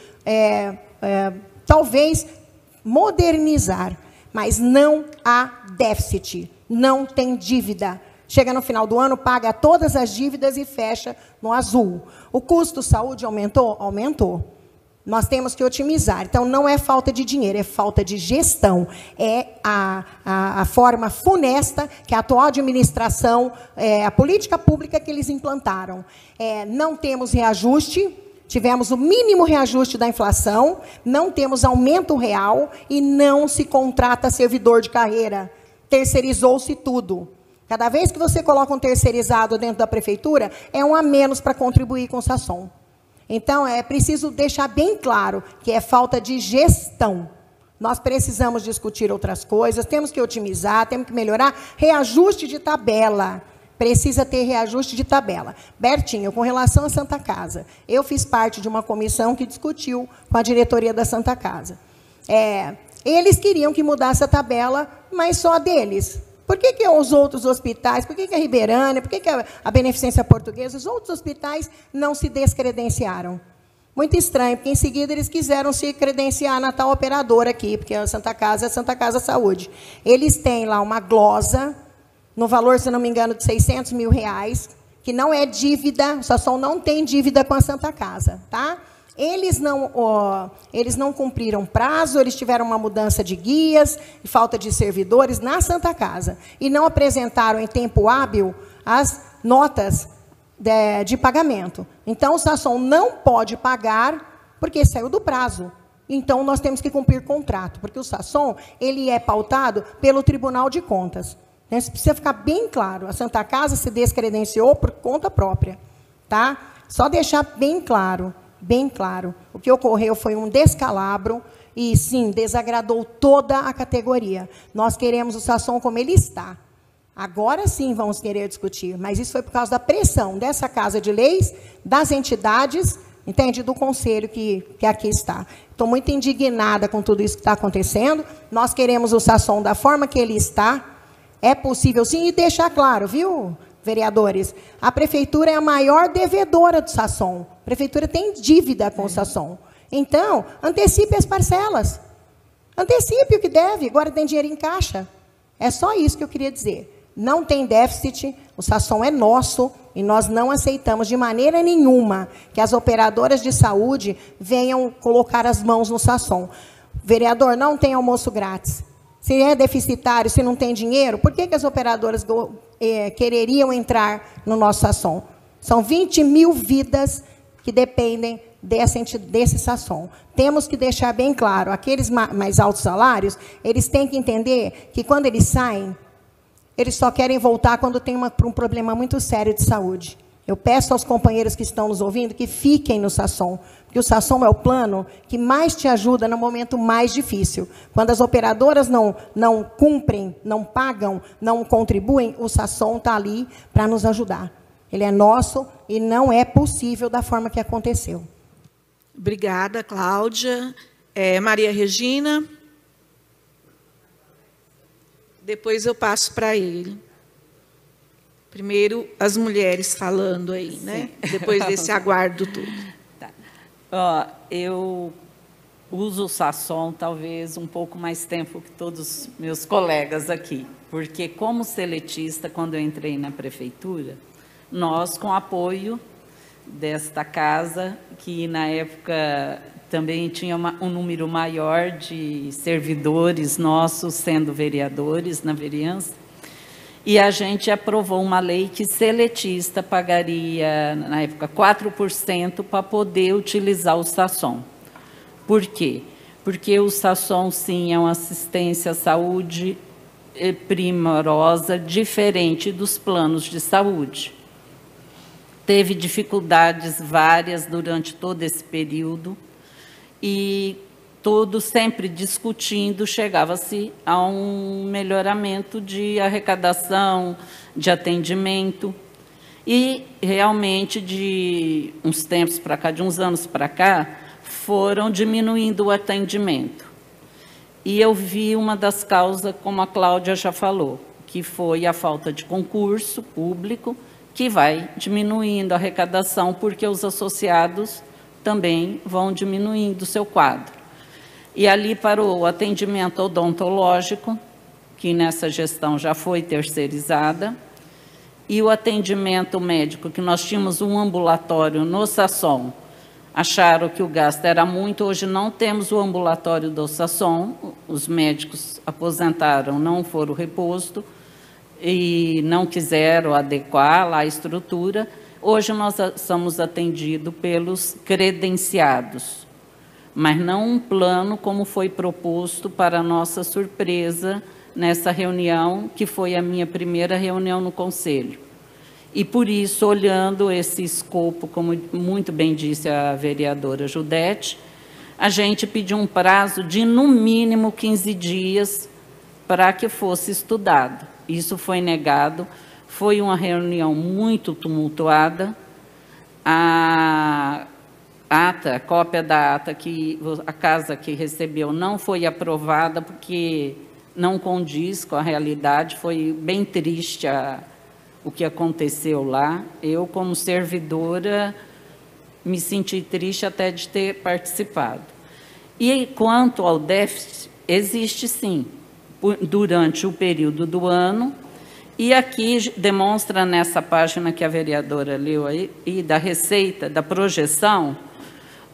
B: talvez, modernizar, mas não há déficit, não tem dívida. Chega no final do ano, paga todas as dívidas e fecha no azul. O custo saúde aumentou? Aumentou. Nós temos que otimizar. Então, não é falta de dinheiro, é falta de gestão. É a forma funesta que a atual administração, a política pública que eles implantaram. Não temos reajuste, tivemos o mínimo reajuste da inflação, não temos aumento real e não se contrata servidor de carreira. Terceirizou-se tudo. Cada vez que você coloca um terceirizado dentro da prefeitura, é um a menos para contribuir com o Sasson. Então, é preciso deixar bem claro que é falta de gestão. Nós precisamos discutir outras coisas, temos que otimizar, temos que melhorar. Reajuste de tabela. Precisa ter reajuste de tabela. Bertinho, com relação à Santa Casa, eu fiz parte de uma comissão que discutiu com a diretoria da Santa Casa. Eles queriam que mudasse a tabela, mas só deles. Por que os outros hospitais, por que a Ribeirânia, por que a Beneficência Portuguesa, os outros hospitais não se descredenciaram? Muito estranho, porque em seguida eles quiseram se credenciar na tal operadora aqui, porque a Santa Casa é Santa Casa Saúde. Eles têm lá uma glosa, no valor, se não me engano, de R$600 mil, que não é dívida, o Sasson não tem dívida com a Santa Casa, tá? Eles não cumpriram prazo, eles tiveram uma mudança de guias, falta de servidores na Santa Casa, e não apresentaram em tempo hábil as notas de pagamento. Então, o Sasson não pode pagar porque saiu do prazo. Então, nós temos que cumprir contrato, porque o SASSOM, ele é pautado pelo Tribunal de Contas. Isso precisa ficar bem claro. A Santa Casa se descredenciou por conta própria. Tá? Só deixar bem claro, bem claro. O que ocorreu foi um descalabro e, sim, desagradou toda a categoria. Nós queremos o SASSOM como ele está. Agora sim vamos querer discutir, mas isso foi por causa da pressão dessa Casa de Leis, das entidades, entende, do Conselho que aqui está. Estou muito indignada com tudo isso que está acontecendo. Nós queremos o SASSOM da forma que ele está. É possível sim, e deixar claro, viu, vereadores? A Prefeitura é a maior devedora do SASSOM. A Prefeitura tem dívida com o SASSOM. Então, antecipe as parcelas. Antecipe o que deve, agora tem dinheiro em caixa. É só isso que eu queria dizer. Não tem déficit, o SASSOM é nosso e nós não aceitamos de maneira nenhuma que as operadoras de saúde venham colocar as mãos no SASSOM. Vereador, não tem almoço grátis. Se é deficitário, se não tem dinheiro, por que as operadoras quereriam entrar no nosso SASSOM? São 20 mil vidas que dependem desse SASSOM. Temos que deixar bem claro, aqueles mais altos salários, eles têm que entender que quando eles saem, eles só querem voltar quando tem um problema muito sério de saúde. Eu peço aos companheiros que estão nos ouvindo que fiquem no SASSOM, porque o SASSOM é o plano que mais te ajuda no momento mais difícil. Quando as operadoras não cumprem, não pagam, não contribuem, o SASSOM está ali para nos ajudar. Ele é nosso e não é possível da forma que aconteceu.
A: Obrigada, Cláudia. Maria Regina. Depois eu passo para ele. Primeiro, as mulheres falando aí, né? Depois desse aguardo tudo.
D: Tá. Eu uso o SASSOM talvez um pouco mais tempo que todos os meus colegas aqui, porque como seletista, quando eu entrei na prefeitura, nós, com apoio desta casa, que na época também tinha um número maior de servidores nossos sendo vereadores na vereança, e a gente aprovou uma lei que seletista pagaria, na época, 4% para poder utilizar o SASSOM. Por quê? Porque o SASSOM, sim, é uma assistência à saúde primorosa, diferente dos planos de saúde. Teve dificuldades várias durante todo esse período, e todos sempre discutindo, chegava-se a um melhoramento de arrecadação, de atendimento, e realmente de uns tempos para cá, de uns anos para cá, foram diminuindo o atendimento. E eu vi uma das causas, como a Cláudia já falou, que foi a falta de concurso público, que vai diminuindo a arrecadação, porque os associados também vão diminuindo o seu quadro. E ali para o atendimento odontológico, que nessa gestão já foi terceirizada, e o atendimento médico, que nós tínhamos um ambulatório no SASSOM, acharam que o gasto era muito, hoje não temos o ambulatório do SASSOM, os médicos aposentaram, não foram repostos, e não quiseram adequar lá a estrutura. Hoje nós somos atendidos pelos credenciados, mas não um plano como foi proposto, para nossa surpresa, nessa reunião, que foi a minha primeira reunião no Conselho. E, por isso, olhando esse escopo, como muito bem disse a vereadora Judete, a gente pediu um prazo de, no mínimo, 15 dias para que fosse estudado. Isso foi negado, foi uma reunião muito tumultuada. A cópia da ata que a casa que recebeu não foi aprovada, porque não condiz com a realidade, foi bem triste o que aconteceu lá. Eu, como servidora, me senti triste até de ter participado. E quanto ao déficit, existe sim, durante o período do ano, e aqui demonstra nessa página que a vereadora leu aí, e da receita, da projeção,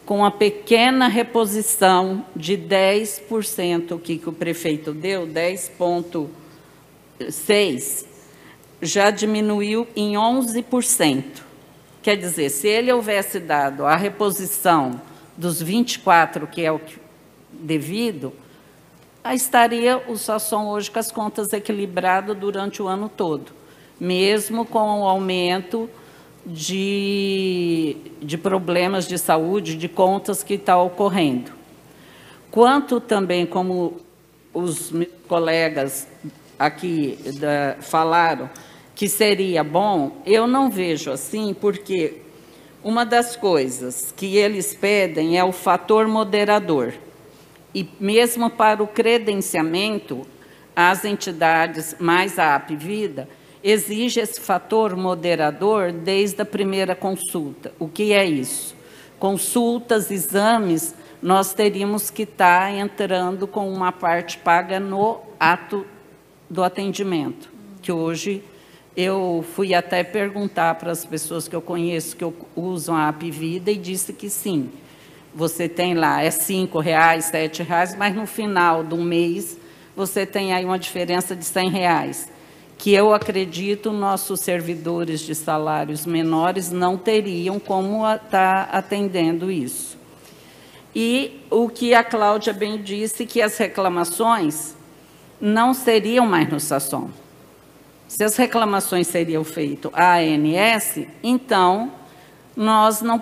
D: com a pequena reposição de 10%, que o prefeito deu, 10,6%, já diminuiu em 11%. Quer dizer, se ele houvesse dado a reposição dos 24, que é o devido, estaria o Sasson hoje com as contas equilibradas durante o ano todo, mesmo com o aumento de problemas de saúde, de contas que está ocorrendo. Quanto também, como os meus colegas aqui falaram, que seria bom, eu não vejo assim, porque uma das coisas que eles pedem é o fator moderador. E mesmo para o credenciamento, as entidades, mais a Apvida, exige esse fator moderador desde a primeira consulta. O que é isso? Consultas, exames, nós teríamos que estar entrando com uma parte paga no ato do atendimento, que hoje eu fui até perguntar para as pessoas que eu conheço que usam a Apvida e disse que sim, você tem lá, é R$5, R$7, mas no final do mês você tem aí uma diferença de R$100, que eu acredito nossos servidores de salários menores não teriam como estar atendendo isso. E o que a Cláudia bem disse, que as reclamações não seriam mais no Sasson. Se as reclamações seriam feitas à ANS, então nós não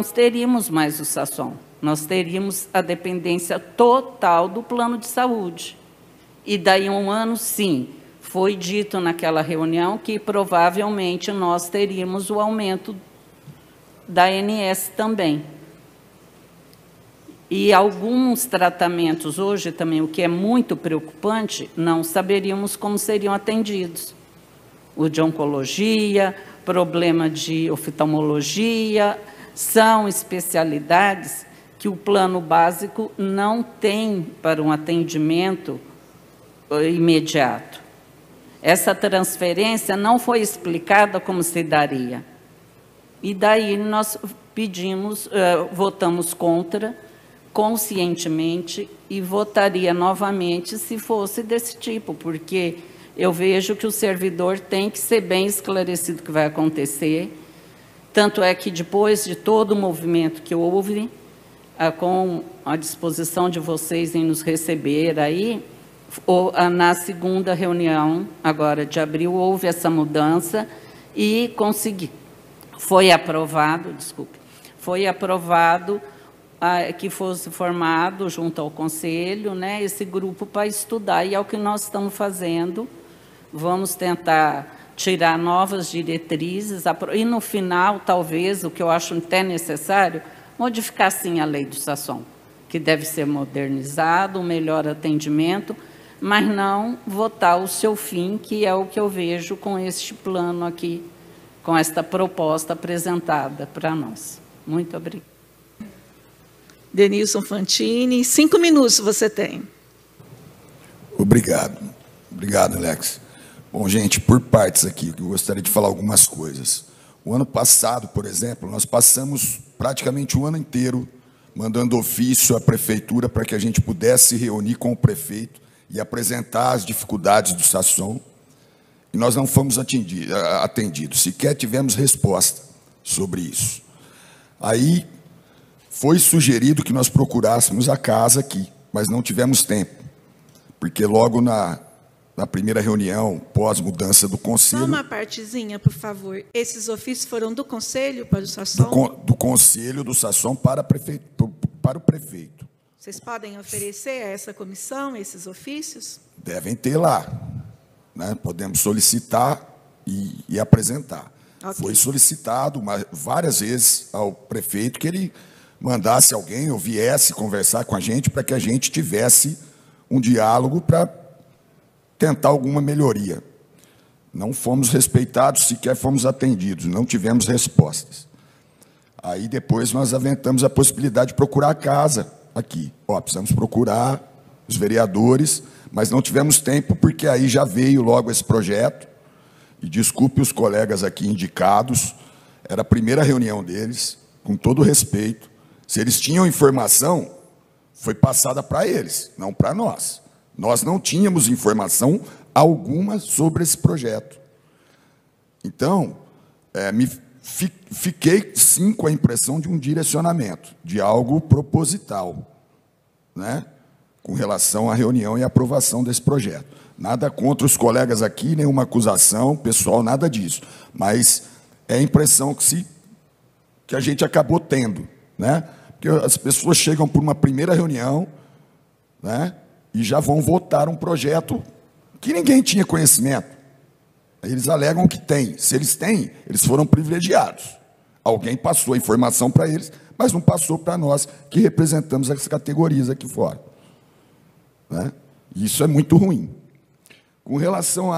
D: teríamos mais o Sasson. Nós teríamos a dependência total do plano de saúde. E daí um ano, sim, foi dito naquela reunião que provavelmente nós teríamos o aumento da ANS também. E alguns tratamentos hoje também, o que é muito preocupante, não saberíamos como seriam atendidos. O de oncologia, problema de oftalmologia, são especialidades que o plano básico não tem para um atendimento imediato. Essa transferência não foi explicada como se daria. E daí nós pedimos, votamos contra, conscientemente, e votaria novamente se fosse desse tipo, porque eu vejo que o servidor tem que ser bem esclarecido o que vai acontecer. Tanto é que depois de todo o movimento que houve, com a disposição de vocês em nos receber aí, na segunda reunião, agora de abril, houve essa mudança e foi aprovado que fosse formado junto ao Conselho, né, esse grupo para estudar, e é o que nós estamos fazendo. Vamos tentar tirar novas diretrizes, e no final, talvez, o que eu acho até necessário, modificar sim a lei do Sasson, que deve ser modernizado, um melhor atendimento, mas não votar o seu fim, que é o que eu vejo com este plano aqui, com esta proposta apresentada para nós. Muito obrigada.
A: Denilson Fantini, 5 minutos você tem.
K: Obrigado. Obrigado, Alex. Bom, gente, por partes aqui, eu gostaria de falar algumas coisas. O ano passado, por exemplo, nós passamos praticamente o ano inteiro mandando ofício à prefeitura para que a gente pudesse reunir com o prefeito e apresentar as dificuldades do Sasson, e nós não fomos atendidos, sequer tivemos resposta sobre isso. Aí foi sugerido que nós procurássemos a casa aqui, mas não tivemos tempo, porque logo na primeira reunião, pós-mudança do Conselho...
A: Só uma partezinha, por favor. Esses ofícios foram do Conselho para o Sasson?
K: Do Conselho do Sasson para o prefeito.
A: Vocês podem oferecer a essa comissão esses ofícios?
K: Devem ter lá, né? Podemos solicitar e apresentar. Okay. Foi solicitado várias vezes ao prefeito que ele mandasse alguém ou viesse conversar com a gente para que a gente tivesse um diálogo para tentar alguma melhoria. Não fomos respeitados, sequer fomos atendidos, não tivemos respostas. Aí depois nós aventamos a possibilidade de procurar a casa aqui. Precisamos procurar os vereadores, mas não tivemos tempo, porque aí já veio logo esse projeto, e desculpe os colegas aqui indicados, era a primeira reunião deles, com todo respeito. Se eles tinham informação, foi passada para eles, não para nós. Nós não tínhamos informação alguma sobre esse projeto. Então, me fiquei, sim, com a impressão de um direcionamento, de algo proposital, né, com relação à reunião e aprovação desse projeto. Nada contra os colegas aqui, nenhuma acusação pessoal, nada disso. Mas é a impressão que a gente acabou tendo, né? Porque as pessoas chegam por uma primeira reunião, né, e já vão votar um projeto que ninguém tinha conhecimento. Eles alegam que tem. Se eles têm, eles foram privilegiados. Alguém passou a informação para eles, mas não passou para nós, que representamos as categorias aqui fora, né? Isso é muito ruim. Com relação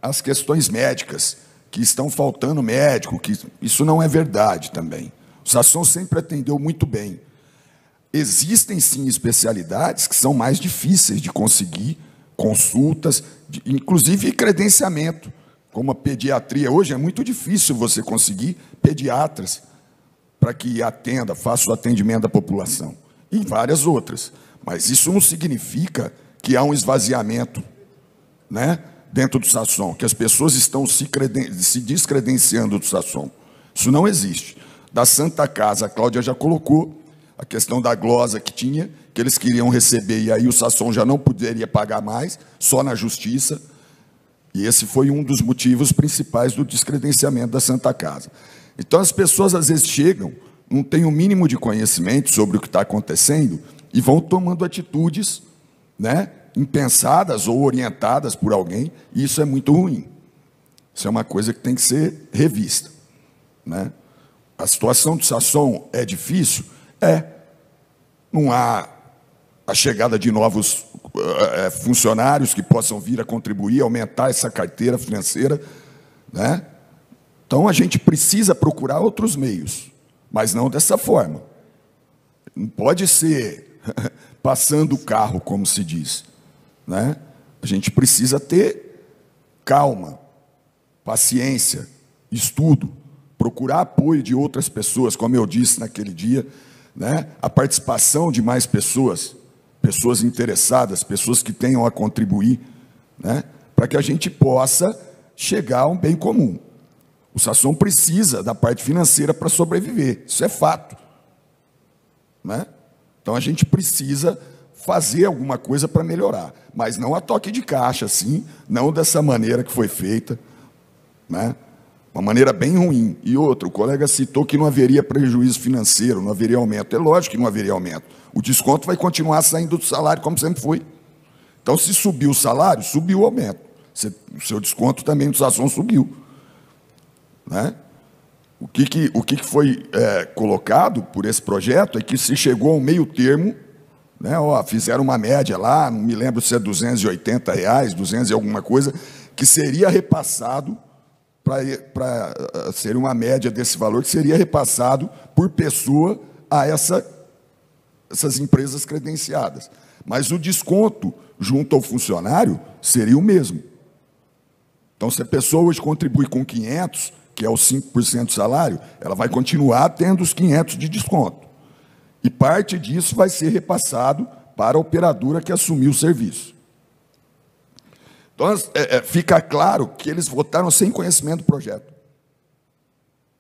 K: às questões médicas, que estão faltando médico, que isso não é verdade também. O Sasson sempre atendeu muito bem. Existem, sim, especialidades que são mais difíceis de conseguir, consultas, inclusive credenciamento, como a pediatria. Hoje é muito difícil você conseguir pediatras para que atenda, faça o atendimento da população, e várias outras. Mas isso não significa que há um esvaziamento, né, dentro do Sasson, que as pessoas estão se descredenciando do Sasson. Isso não existe. Da Santa Casa, a Cláudia já colocou a questão da glosa que tinha, que eles queriam receber, e aí o Sasson já não poderia pagar mais, só na justiça, e esse foi um dos motivos principais do descredenciamento da Santa Casa. Então, as pessoas, às vezes, chegam, não têm o mínimo de conhecimento sobre o que está acontecendo, e vão tomando atitudes, né, impensadas ou orientadas por alguém, e isso é muito ruim. Isso é uma coisa que tem que ser revista, né? A situação do Sasson é difícil? É. Não há a chegada de novos funcionários que possam vir a contribuir, aumentar essa carteira financeira, né? Então, a gente precisa procurar outros meios, mas não dessa forma. Não pode ser passando o carro, como se diz, né? A gente precisa ter calma, paciência, estudo, procurar apoio de outras pessoas, como eu disse naquele dia, né? A participação de mais pessoas, pessoas interessadas, pessoas que tenham a contribuir, né, para que a gente possa chegar a um bem comum. O Sasson precisa da parte financeira para sobreviver, isso é fato, né? Então a gente precisa fazer alguma coisa para melhorar, mas não a toque de caixa, assim, não dessa maneira que foi feita, né? Uma maneira bem ruim. E outra, o colega citou que não haveria prejuízo financeiro, não haveria aumento. É lógico que não haveria aumento. O desconto vai continuar saindo do salário, como sempre foi. Então, se subiu o salário, subiu o aumento. O seu desconto também do Sasson subiu, né? O que foi colocado por esse projeto é que se chegou ao meio termo, né? Fizeram uma média lá, não me lembro se é R$280, 200 e alguma coisa, que seria repassado, para ser uma média desse valor, que seria repassado por pessoa a essas empresas credenciadas. Mas o desconto junto ao funcionário seria o mesmo. Então, se a pessoa hoje contribui com 500, que é os 5% do salário, ela vai continuar tendo os 500 de desconto. E parte disso vai ser repassado para a operadora que assumiu o serviço. Então, fica claro que eles votaram sem conhecimento do projeto.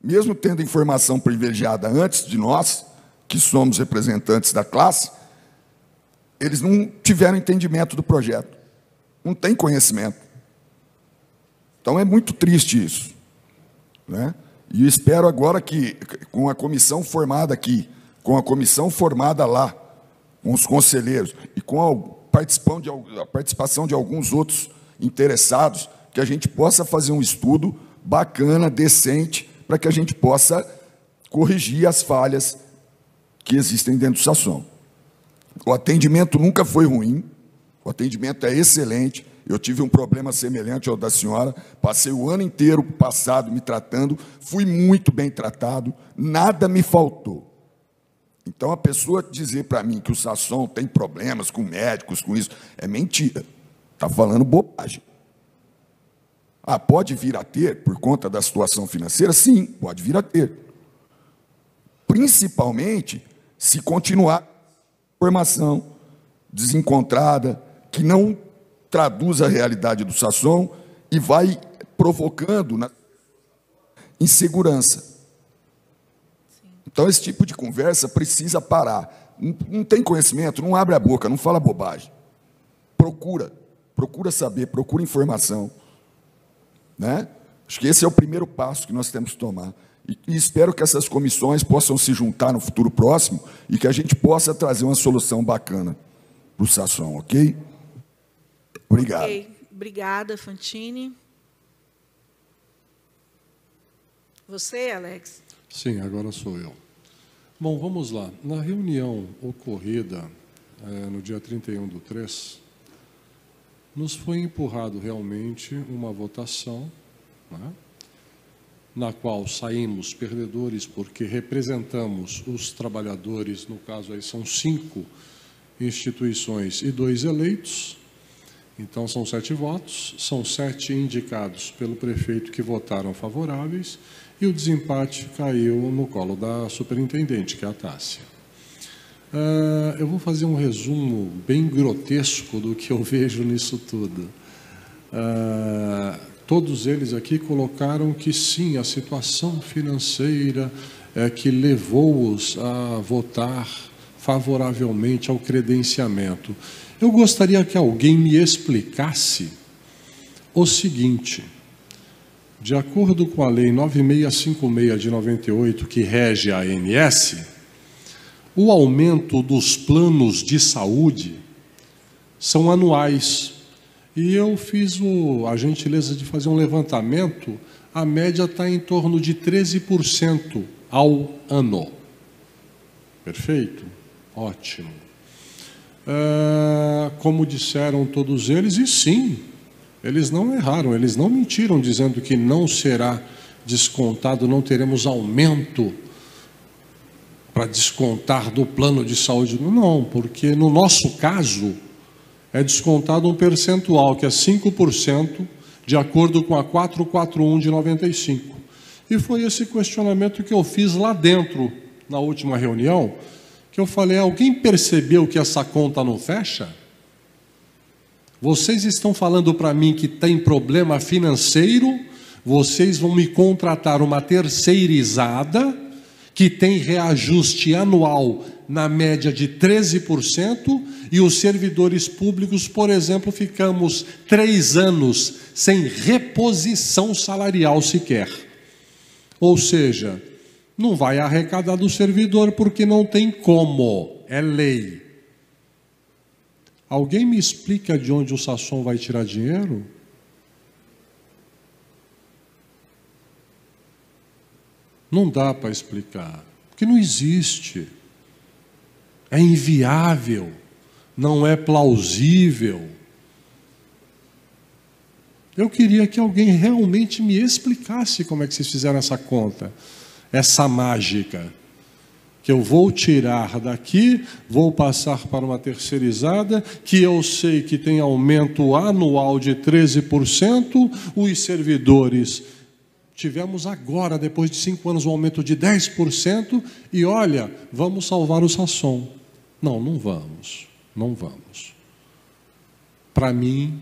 K: Mesmo tendo informação privilegiada antes de nós, que somos representantes da classe, eles não tiveram entendimento do projeto. Não têm conhecimento. Então, é muito triste isso, né? E eu espero agora que, com a comissão formada aqui, com a comissão formada lá, com os conselheiros, e com a participação de alguns outros interessados, que a gente possa fazer um estudo bacana, decente, para que a gente possa corrigir as falhas que existem dentro do Sasson. O atendimento nunca foi ruim, o atendimento é excelente. Eu tive um problema semelhante ao da senhora, passei o ano inteiro passado me tratando, fui muito bem tratado, nada me faltou. Então, a pessoa dizer para mim que o Sasson tem problemas com médicos, com isso, é mentira. Está falando bobagem. Pode vir a ter, por conta da situação financeira? Sim, pode vir a ter. Principalmente se continuar a formação desencontrada, que não traduz a realidade do Sasson e vai provocando insegurança. Então, esse tipo de conversa precisa parar. Não tem conhecimento, não abre a boca, não fala bobagem. Procura saber, procura informação. Né? Acho que esse é o primeiro passo que nós temos que tomar. E espero que essas comissões possam se juntar no futuro próximo e que a gente possa trazer uma solução bacana para o Sasson, ok? Obrigado.
A: Ok, obrigada, Fantini. Você, Alex?
G: Sim, agora sou eu. Bom, vamos lá. Na reunião ocorrida no dia 31/3, nos foi empurrado realmente uma votação, né, na qual saímos perdedores porque representamos os trabalhadores, no caso aí são 5 instituições e 2 eleitos, então são 7 votos, são 7 indicados pelo prefeito que votaram favoráveis, e o desempate caiu no colo da superintendente, que é a Tássia. Eu vou fazer um resumo bem grotesco do que eu vejo nisso tudo. Todos eles aqui colocaram que sim, a situação financeira é que levou-os a votar favoravelmente ao credenciamento. Eu gostaria que alguém me explicasse o seguinte: de acordo com a Lei 9656 de 98, que rege a ANS, o aumento dos planos de saúde são anuais. E eu fiz a gentileza de fazer um levantamento, a média está em torno de 13% ao ano. Perfeito? Ótimo. Como disseram todos eles, e sim, eles não erraram, eles não mentiram dizendo que não será descontado, não teremos aumento para descontar do plano de saúde. Não, porque no nosso caso é descontado um percentual, que é 5%, de acordo com a 441 de 95. E foi esse questionamento que eu fiz lá dentro, na última reunião, que eu falei: alguém percebeu que essa conta não fecha? Vocês estão falando para mim que tem problema financeiro, vocês vão me contratar uma terceirizada, que tem reajuste anual na média de 13%, e os servidores públicos, por exemplo, ficamos 3 anos sem reposição salarial sequer. Ou seja, não vai arrecadar do servidor porque não tem como, é lei. Alguém me explica de onde o Sasson vai tirar dinheiro? Não dá para explicar, porque não existe. É inviável, não é plausível. Eu queria que alguém realmente me explicasse como é que vocês fizeram essa conta, essa mágica, que eu vou tirar daqui, vou passar para uma terceirizada, que eu sei que tem aumento anual de 13%, os servidores... Tivemos agora, depois de 5 anos, um aumento de 10%, e olha, vamos salvar o Sasson. Não, não vamos, não vamos. Para mim,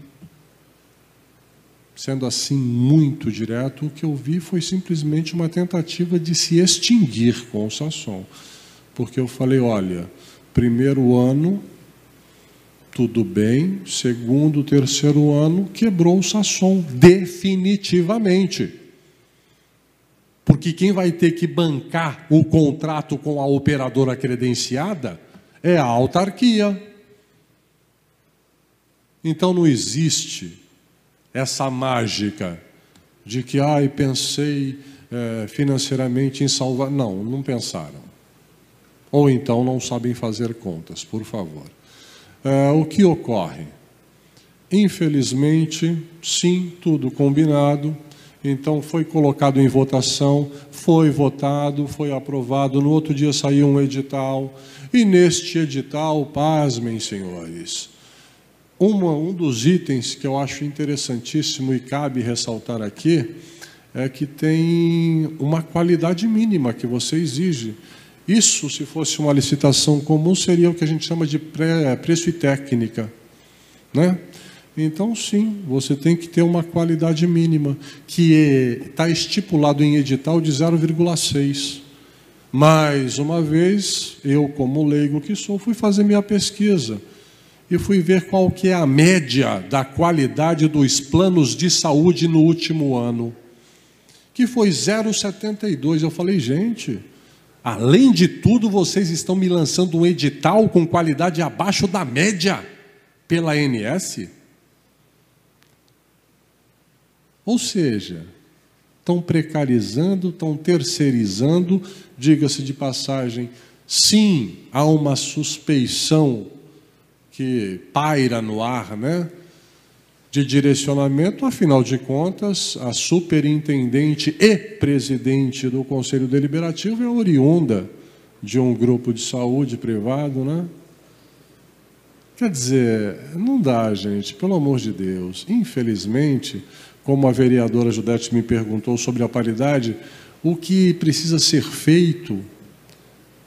G: sendo assim muito direto, o que eu vi foi simplesmente uma tentativa de se extinguir com o Sasson. Porque eu falei, olha, primeiro ano, tudo bem, segundo, terceiro ano, quebrou o Sasson, definitivamente. Porque quem vai ter que bancar o contrato com a operadora credenciada é a autarquia. Então não existe essa mágica de que, pensei financeiramente em salvar. Não, não pensaram. Ou então não sabem fazer contas, por favor. O que ocorre? Infelizmente, sim, tudo combinado. Então, foi colocado em votação, foi votado, foi aprovado. No outro dia saiu um edital. E neste edital, pasmem, senhores, um dos itens que eu acho interessantíssimo e cabe ressaltar aqui é que tem uma qualidade mínima que você exige. Isso, se fosse uma licitação comum, seria o que a gente chama de preço e técnica, né? Então, sim, você tem que ter uma qualidade mínima, que está estipulado em edital de 0,6. Mais uma vez, eu, como leigo que sou, fui fazer minha pesquisa e fui ver qual que é a média da qualidade dos planos de saúde no último ano, que foi 0,72. Eu falei, gente, além de tudo, vocês estão me lançando um edital com qualidade abaixo da média pela ANS? Ou seja, estão precarizando, estão terceirizando. Diga-se de passagem, sim, há uma suspeição que paira no ar, né, de direcionamento. Afinal de contas, a superintendente e presidente do Conselho Deliberativo é oriunda de um grupo de saúde privado, né? Quer dizer, não dá, gente, pelo amor de Deus. Infelizmente, como a vereadora Judete me perguntou sobre a paridade, o que precisa ser feito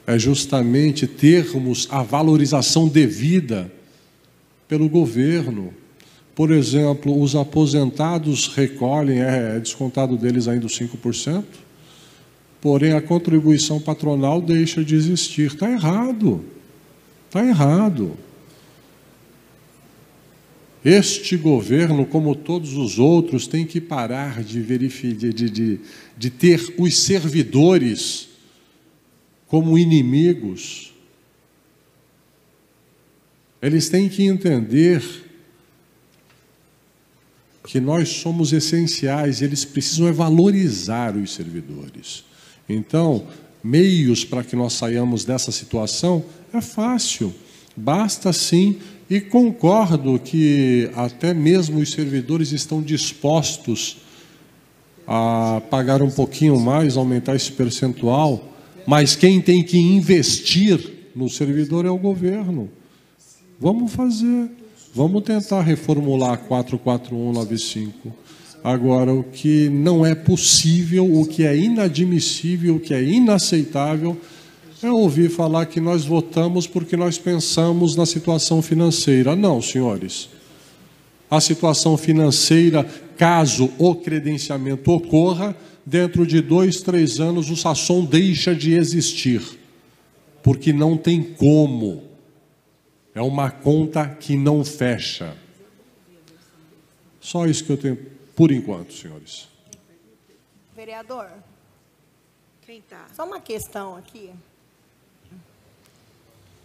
G: é justamente termos a valorização devida pelo governo. Por exemplo, os aposentados recolhem, é descontado deles ainda os 5%, porém a contribuição patronal deixa de existir. Está errado. Está errado. Este governo, como todos os outros, tem que parar de verificar, de ter os servidores como inimigos. Eles têm que entender que nós somos essenciais, eles precisam valorizar os servidores. Então, meios para que nós saiamos dessa situação é fácil, basta sim. E concordo que até mesmo os servidores estão dispostos a pagar um pouquinho mais, aumentar esse percentual, mas quem tem que investir no servidor é o governo. Vamos fazer, vamos tentar reformular a 44195. Agora, o que não é possível, o que é inadmissível, o que é inaceitável, é ouvir falar que nós votamos porque nós pensamos na situação financeira. Não, senhores. A situação financeira, caso o credenciamento ocorra, dentro de 2, 3 anos o Sasson deixa de existir. Porque não tem como. É uma conta que não fecha. Só isso que eu tenho por enquanto, senhores.
B: Vereador,
A: quem tá?
B: Só uma questão aqui.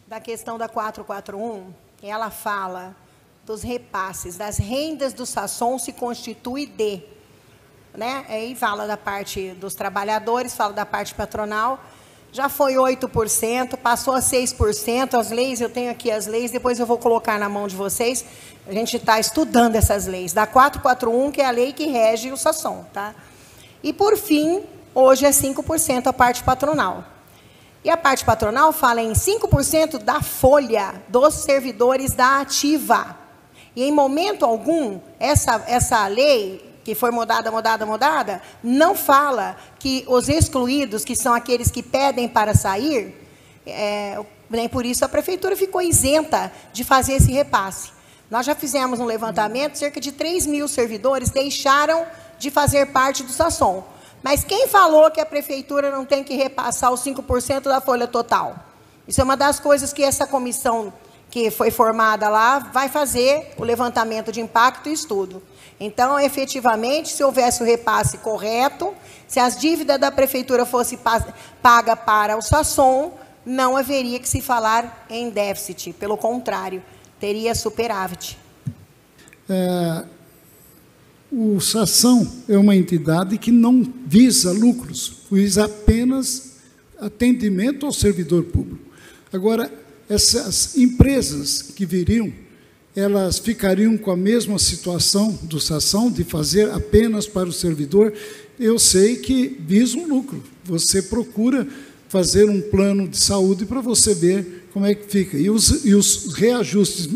B: Da questão da 441, ela fala dos repasses, das rendas do Sasson se constitui de, né? Aí fala da parte dos trabalhadores, fala da parte patronal, já foi 8%, passou a 6%, as leis, eu tenho aqui as leis, depois eu vou colocar na mão de vocês, a gente está estudando essas leis, da 441, que é a lei que rege o Sasson, tá? E por fim, hoje é 5% a parte patronal. E a parte patronal fala em 5% da folha dos servidores da ativa. E em momento algum, essa lei, que foi mudada, não fala que os excluídos, que são aqueles que pedem para sair, nem por isso a prefeitura ficou isenta de fazer esse repasse. Nós já fizemos um levantamento, cerca de 3.000 servidores deixaram de fazer parte do Sasson. Mas quem falou que a prefeitura não tem que repassar os 5% da folha total? Isso é uma das coisas que essa comissão que foi formada lá vai fazer, o levantamento de impacto e estudo. Então, efetivamente, se houvesse o repasse correto, se as dívidas da prefeitura fossem pagas para o Sasson, não haveria que se falar em déficit. Pelo contrário, teria superávit.
I: O Sasson é uma entidade que não visa lucros, visa apenas atendimento ao servidor público. Agora, essas empresas que viriam, elas ficariam com a mesma situação do Sasson, de fazer apenas para o servidor. Eu sei que visa um lucro. Você procura fazer um plano de saúde para você ver como é que fica. E os reajustes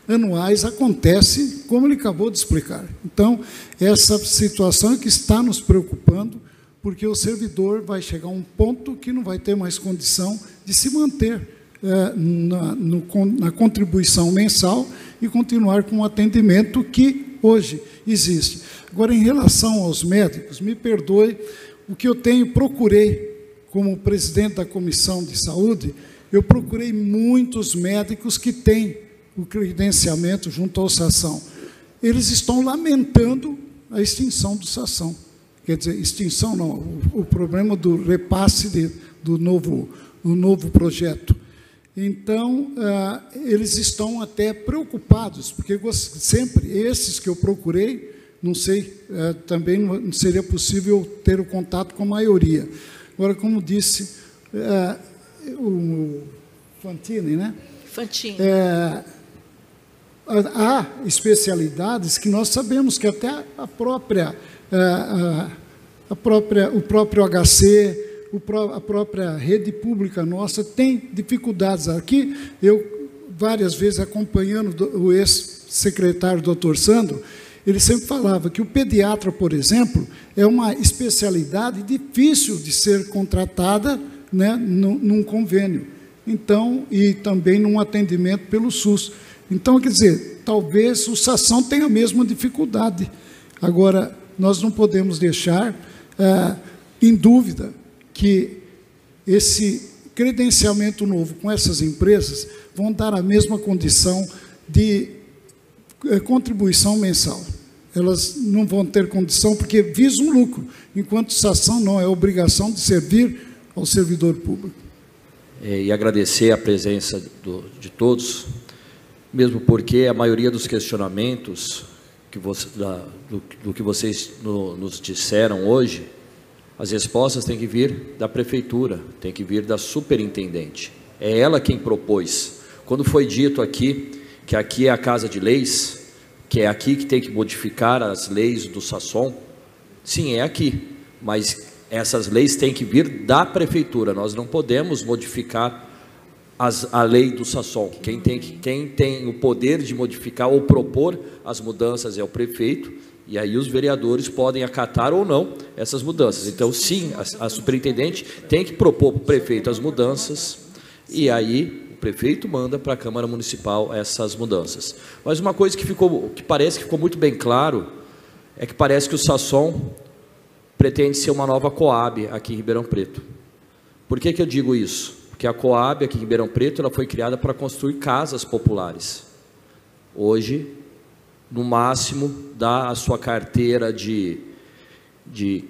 I: anuais acontecem, como ele acabou de explicar. Então, essa situação é que está nos preocupando, porque o servidor vai chegar a um ponto que não vai ter mais condição de se manter na contribuição mensal e continuar com o atendimento que hoje existe. Agora, em relação aos médicos, me perdoe, o que eu procurei, como presidente da Comissão de Saúde, eu procurei muitos médicos que têm o credenciamento junto ao SASSão. Eles estão lamentando a extinção do SASSão. Quer dizer, extinção não, o problema do repasse do novo projeto. Então, eles estão até preocupados, porque sempre esses que eu procurei, não sei, também não seria possível ter o contato com a maioria. Agora, como disse o Fantini, né? Fantini. Há especialidades que nós sabemos que até o próprio HC, a própria rede pública nossa tem dificuldades. Aqui, eu, várias vezes, acompanhando o ex-secretário doutor Sandro, ele sempre falava que o pediatra, por exemplo, é uma especialidade difícil de ser contratada, né, num convênio. Então, e também num atendimento pelo SUS. Então, quer dizer, talvez o SASSão tenha a mesma dificuldade. Agora, nós não podemos deixar em dúvida que esse credenciamento novo com essas empresas vão dar a mesma condição de contribuição mensal. Elas não vão ter condição porque visam um lucro, enquanto o SASSão não, é obrigação de servir ao servidor público.
J: E agradecer a presença de todos, mesmo porque a maioria dos questionamentos do que vocês nos disseram hoje, as respostas têm que vir da prefeitura, têm que vir da superintendente. É ela quem propôs. Quando foi dito aqui que aqui é a Casa de Leis, que é aqui que tem que modificar as leis do SASSOM, sim, é aqui, mas essas leis têm que vir da prefeitura. Nós não podemos modificar a lei do SASSOM. Quem tem o poder de modificar ou propor as mudanças é o prefeito, e aí os vereadores podem acatar ou não essas mudanças. Então, sim, a superintendente tem que propor para o prefeito as mudanças, e aí o prefeito manda para a Câmara Municipal essas mudanças. Mas uma coisa que parece que ficou muito bem claro, é que parece que o SASSOM pretende ser uma nova Coab aqui em Ribeirão Preto. Por que eu digo isso? Porque a Coab aqui em Ribeirão Preto ela foi criada para construir casas populares. Hoje, no máximo, dá a sua carteira de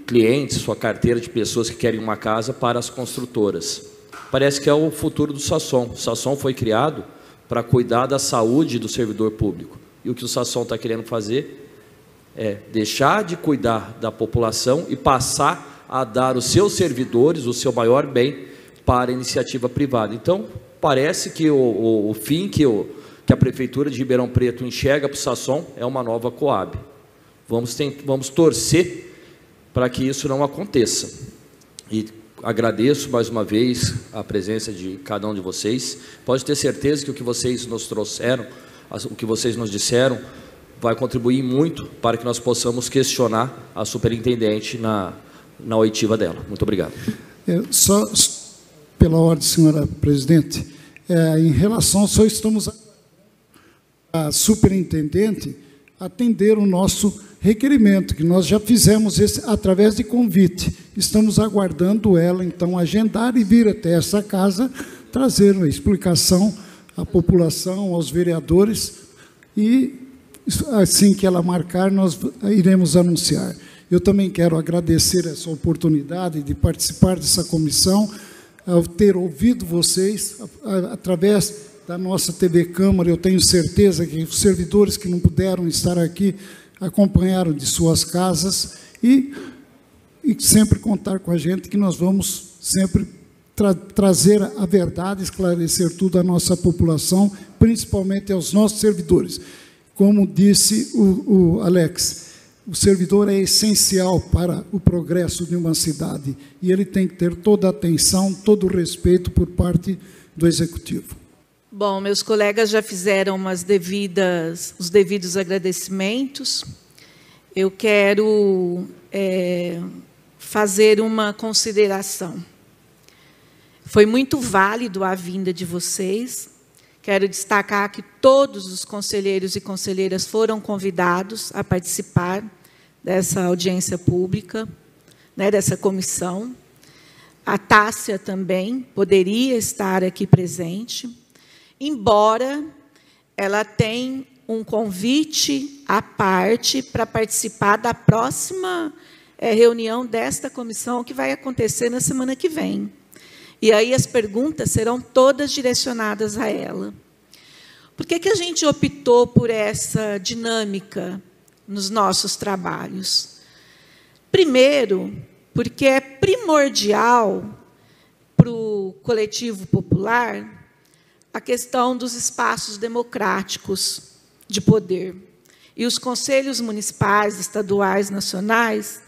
J: clientes, sua carteira de pessoas que querem uma casa para as construtoras. Parece que é o futuro do SASSOM. O SASSOM foi criado para cuidar da saúde do servidor público. E o que o SASSOM está querendo fazer é deixar de cuidar da população e passar a dar os seus servidores, o seu maior bem, para a iniciativa privada. Então, parece que o fim que a Prefeitura de Ribeirão Preto enxerga para o SASSOM é uma nova Coab. Vamos torcer para que isso não aconteça. E agradeço mais uma vez a presença de cada um de vocês. Pode ter certeza que o que vocês nos trouxeram, o que vocês nos disseram, vai contribuir muito para que nós possamos questionar a superintendente na oitiva dela. Muito obrigado.
I: Só pela ordem, senhora presidente, em relação, só estamos a superintendente atender o nosso requerimento, que nós já fizemos através de convite. Estamos aguardando ela, então, agendar e vir até essa casa, trazer uma explicação à população, aos vereadores, e assim que ela marcar, nós iremos anunciar. Eu também quero agradecer essa oportunidade de participar dessa comissão, ao ter ouvido vocês, através da nossa TV Câmara. Eu tenho certeza que os servidores que não puderam estar aqui acompanharam de suas casas e sempre contar com a gente, que nós vamos sempre trazer a verdade, esclarecer tudo à nossa população, principalmente aos nossos servidores. Como disse o Alex, o servidor é essencial para o progresso de uma cidade e ele tem que ter toda a atenção, todo o respeito por parte do Executivo.
A: Bom, meus colegas já fizeram os devidos agradecimentos. Eu quero fazer uma consideração. Foi muito válido a vinda de vocês. Quero destacar que todos os conselheiros e conselheiras foram convidados a participar dessa audiência pública, né, dessa comissão. A Tássia também poderia estar aqui presente, embora ela tenha um convite à parte para participar da próxima reunião desta comissão, que vai acontecer na semana que vem. E aí as perguntas serão todas direcionadas a ela. Por que a gente optou por essa dinâmica nos nossos trabalhos? Primeiro, porque é primordial para o coletivo popular a questão dos espaços democráticos de poder. E os conselhos municipais, estaduais, nacionais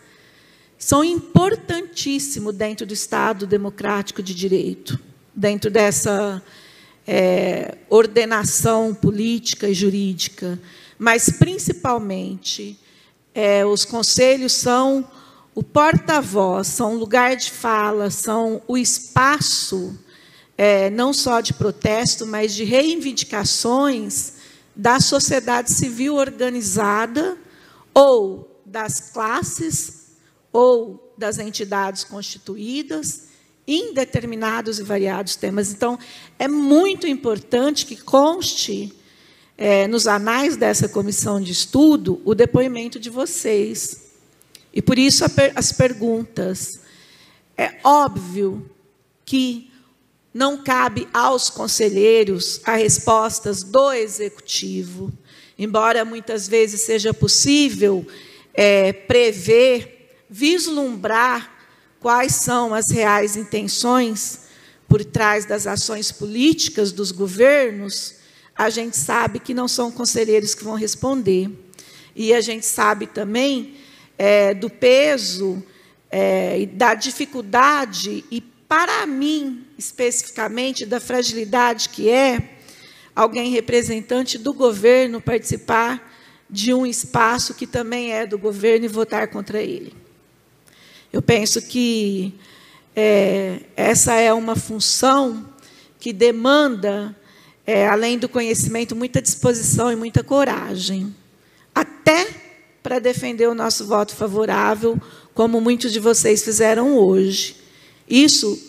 A: são importantíssimos dentro do Estado democrático de direito, dentro dessa ordenação política e jurídica. Mas, principalmente, os conselhos são o porta-voz, são o lugar de fala, são o espaço, não só de protesto, mas de reivindicações da sociedade civil organizada, ou das classes, ou das entidades constituídas, em determinados e variados temas. Então, é muito importante que conste, nos anais dessa comissão de estudo, o depoimento de vocês. E, por isso, as perguntas. É óbvio que não cabe aos conselheiros as respostas do Executivo, embora muitas vezes seja possível prever, vislumbrar quais são as reais intenções por trás das ações políticas dos governos, a gente sabe que não são conselheiros que vão responder. E a gente sabe também do peso e da dificuldade, e, para mim, especificamente, da fragilidade que é alguém representante do governo participar de um espaço que também é do governo e votar contra ele. Eu penso que essa é uma função que demanda, além do conhecimento, muita disposição e muita coragem, até para defender o nosso voto favorável, como muitos de vocês fizeram hoje. Isso,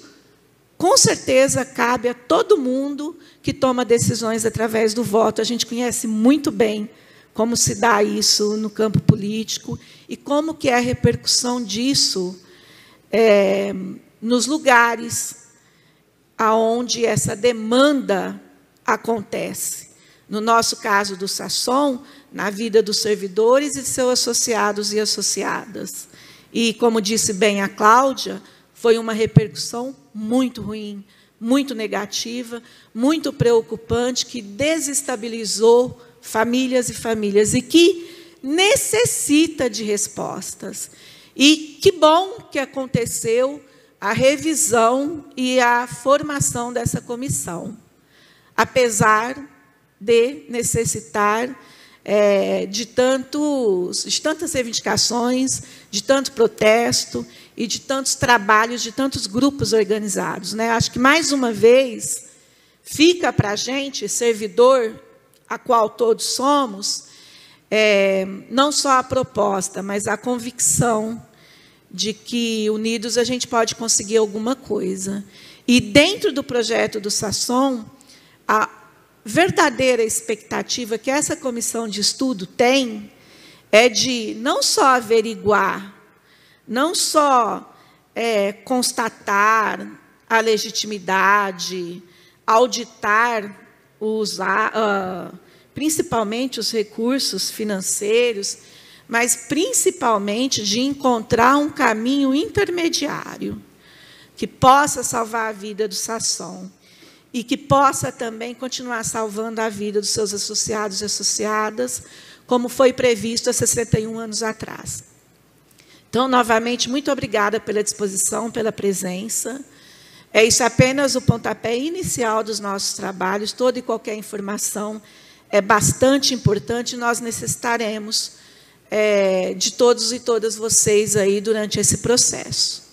A: com certeza, cabe a todo mundo que toma decisões através do voto. A gente conhece muito bem como se dá isso no campo político e como que é a repercussão disso nos lugares aonde essa demanda acontece. No nosso caso do Sasson, na vida dos servidores e de seus associados e associadas. E, como disse bem a Cláudia, foi uma repercussão muito ruim, muito negativa, muito preocupante, que desestabilizou famílias e famílias, e que necessita de respostas. E que bom que aconteceu a revisão e a formação dessa comissão, apesar de necessitar de tantas reivindicações, de tanto protesto e de tantos trabalhos, de tantos grupos organizados, né? Acho que, mais uma vez, fica para a gente, servidor, a qual todos somos, não só a proposta, mas a convicção de que, unidos, a gente pode conseguir alguma coisa. E, dentro do projeto do Sasson, a verdadeira expectativa que essa comissão de estudo tem é de não só averiguar, não só constatar a legitimidade, auditar, principalmente os recursos financeiros, mas principalmente de encontrar um caminho intermediário que possa salvar a vida do Sasson e que possa também continuar salvando a vida dos seus associados e associadas, como foi previsto há 61 anos atrás. Então, novamente, muito obrigada pela disposição, pela presença. Isso é apenas o pontapé inicial dos nossos trabalhos. Toda e qualquer informação é bastante importante, e nós necessitaremos de todos e todas vocês aí durante esse processo.